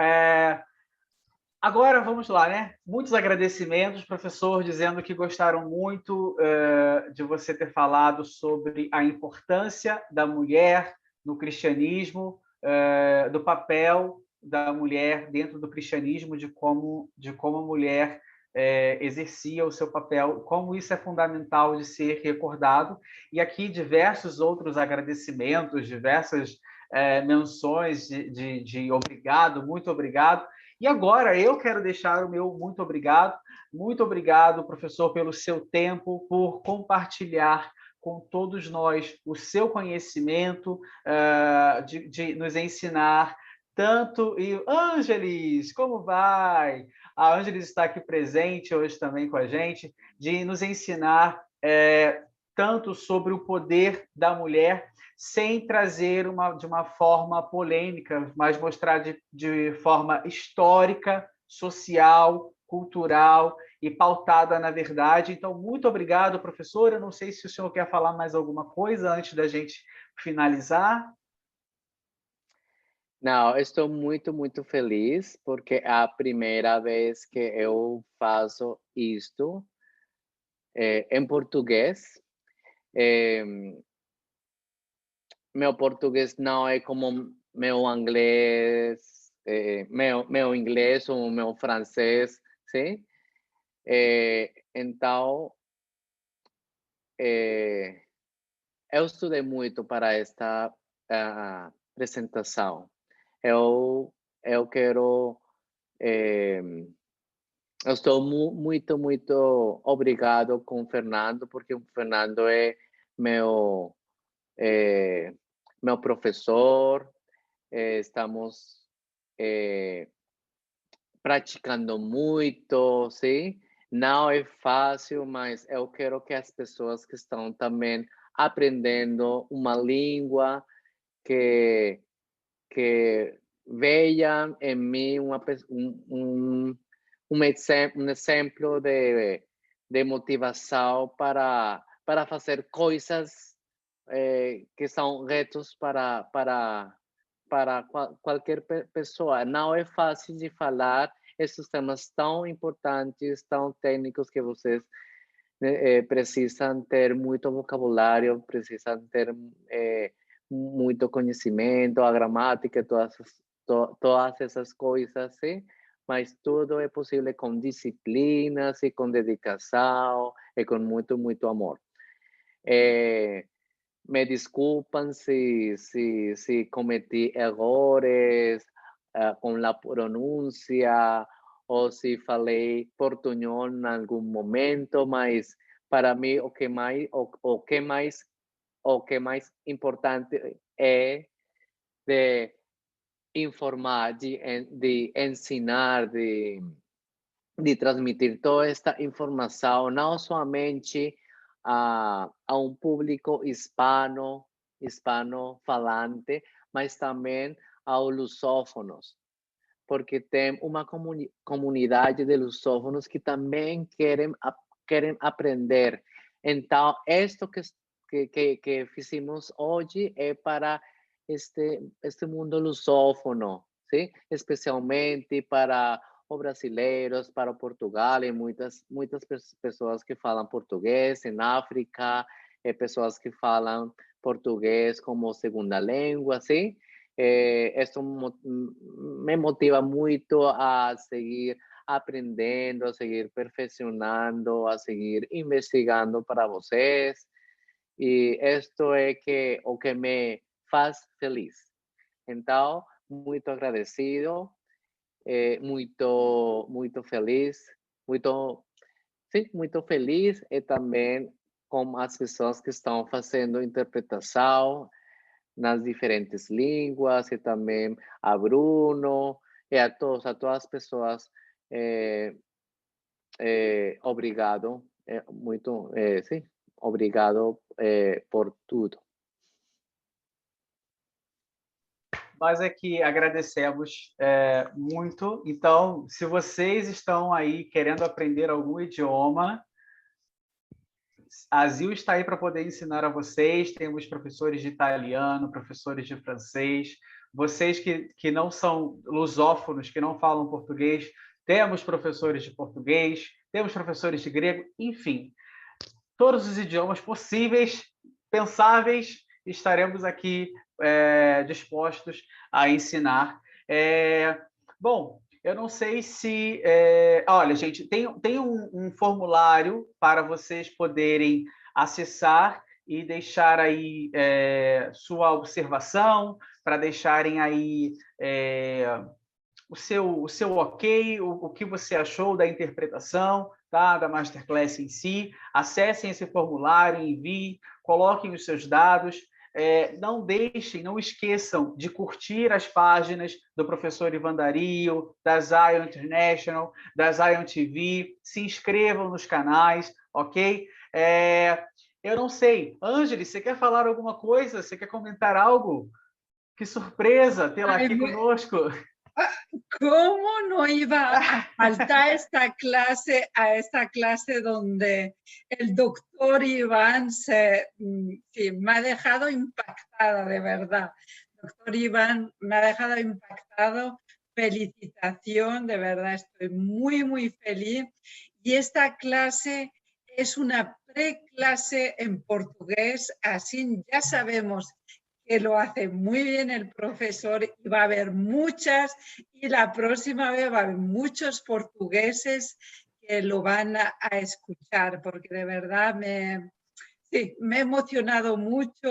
agora vamos lá, né? Muitos agradecimentos, professor, dizendo que gostaram muito de você ter falado sobre a importância da mulher no cristianismo, do papel da mulher dentro do cristianismo, de como a mulher exercia o seu papel, como isso é fundamental de ser recordado. E aqui diversos outros agradecimentos, diversas menções de obrigado, muito obrigado. E agora eu quero deixar o meu muito obrigado. Muito obrigado, professor, pelo seu tempo, por compartilhar com todos nós o seu conhecimento, de nos ensinar tanto. E Ângeles, como vai? A Ângeles está aqui presente hoje também com a gente, de nos ensinar tanto sobre o poder da mulher, sem trazer de uma forma polêmica, mas mostrar de forma histórica, social, cultural e pautada na verdade. Então, muito obrigado, professor. Eu não sei se o senhor quer falar mais alguma coisa antes da gente finalizar. Não, estou muito feliz porque é a primeira vez que eu faço isto em português. Meu português não é como meu inglês, meu inglês ou meu francês, sim? Então, eu estudei muito para esta apresentação. Eu quero, eu estou muito obrigado com o Fernando, porque o Fernando é meu, meu professor, estamos praticando muito, sim? Não é fácil, mas eu quero que as pessoas que estão também aprendendo uma língua que vejam em mim um exemplo de motivação para fazer coisas que são retos para qualquer pessoa. Não é fácil de falar esses temas tão importantes, tão técnicos que vocês precisam ter muito vocabulário, precisam ter muito conhecimento, a gramática, todas essas coisas, sim? Mas tudo é possível com disciplina, e com dedicação e com muito amor. Me desculpam se cometi errores com a pronúncia ou se falei portunhol em algum momento, mas para mim o que mais importante é de informar, de ensinar, de transmitir toda esta informação, não somente a um público hispano falante, mas também aos lusófonos, porque tem uma comunidade de lusófonos que também querem aprender. Então, isto que fizemos hoje é para este mundo lusófono, sim? Especialmente para os brasileiros, para Portugal e muitas pessoas que falam português em África, pessoas que falam português como segunda língua, sim? Isso me motiva muito a seguir aprendendo, a seguir perfeccionando, a seguir investigando para vocês. E isto é o que me faz feliz. Então, muito agradecido, muito feliz, muito feliz e também com as pessoas que estão fazendo interpretação nas diferentes línguas e também a Bruno e a todas as pessoas. Obrigado, sim, obrigado por tudo. Nós aqui agradecemos muito. Então, se vocês estão aí querendo aprender algum idioma, a Zil está aí para poder ensinar a vocês. Temos professores de italiano, professores de francês. Vocês que não são lusófonos, que não falam português, temos professores de português, temos professores de grego, enfim. Todos os idiomas possíveis, pensáveis, estaremos aqui dispostos a ensinar. Bom, eu não sei se... olha, gente, tem um formulário para vocês poderem acessar e deixar aí sua observação, para deixarem aí o seu ok, o que você achou da interpretação, tá? Da Masterclass em si. Acessem esse formulário, enviem, coloquem os seus dados. Não esqueçam de curtir as páginas do professor Ivan Dario, da Zion International, da Zion TV, se inscrevam nos canais, ok? Eu não sei, Ângeles, você quer falar alguma coisa? Você quer comentar algo? Que surpresa tê-la aqui conosco! ¿Cómo no iba a faltar a esta clase donde el doctor Iván me ha dejado impactada, de verdad. doctor Iván, me ha dejado impactado. Felicitación, de verdad estoy muy, muy feliz. Y esta clase es una preclase en portugués, así ya sabemos que lo hace muy bien el profesor y va a haber muchas, y la próxima vez va a haber muchos portugueses que lo van a escuchar, porque de verdad me he emocionado mucho,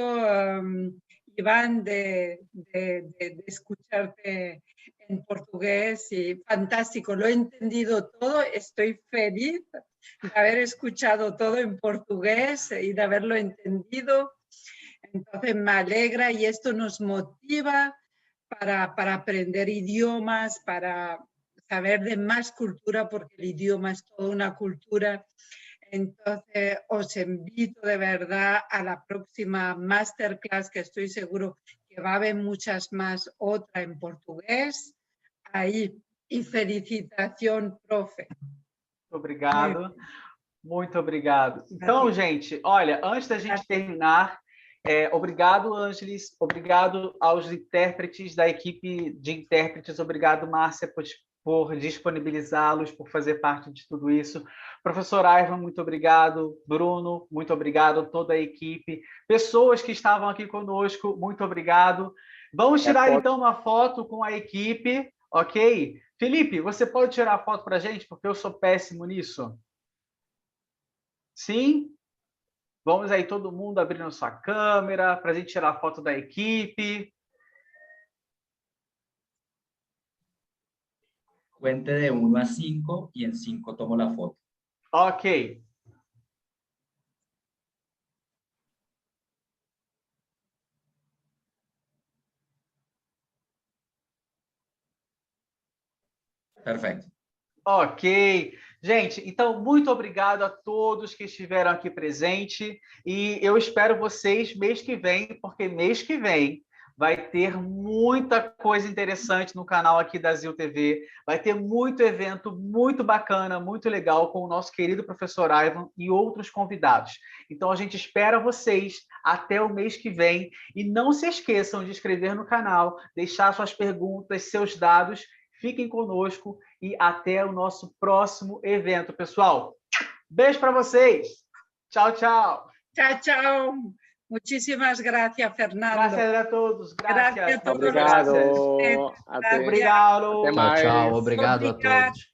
Iván, de escucharte en portugués, y fantástico, lo he entendido todo, estoy feliz de haber escuchado todo en portugués y de haberlo entendido. Entonces me alegra y esto nos motiva para aprender idiomas, para saber de más cultura, porque el idioma es toda una cultura. Entonces os invito de verdad a la próxima masterclass, que estoy seguro que va a haber muchas más, otra en portugués. Aí, e felicitação, profe. Obrigado. Muito obrigado. Então, gente, olha, antes da gente terminar, obrigado, Ângeles, obrigado aos intérpretes da equipe de intérpretes, obrigado, Márcia, por disponibilizá-los, por fazer parte de tudo isso. Professor Ivan, muito obrigado. Bruno, muito obrigado. Toda a equipe. Pessoas que estavam aqui conosco, muito obrigado. Vamos tirar, então, uma foto com a equipe, ok? Felipe, você pode tirar a foto para a gente, porque eu sou péssimo nisso? Sim? Vamos aí, todo mundo abrindo sua câmera, para a gente tirar a foto da equipe. Cuente de 1 a 5 y en 5 tomo la foto. Ok. Perfecto. Ok. Gente, então, muito obrigado a todos que estiveram aqui presentes e eu espero vocês mês que vem, porque mês que vem vai ter muita coisa interessante no canal aqui da Zil TV, vai ter muito evento muito bacana, muito legal com o nosso querido professor Ivan e outros convidados. Então, a gente espera vocês até o mês que vem e não se esqueçam de inscrever no canal, deixar suas perguntas, seus dados, fiquem conosco e até o nosso próximo evento, pessoal. Beijo para vocês. Tchau, tchau. Tchau, tchau. Muchísimas gracias, Fernando. Gracias a todos. Gracias. Gracias a todos. Obrigado. Gracias. Até. Obrigado. Até mais. Tchau, obrigado a todos.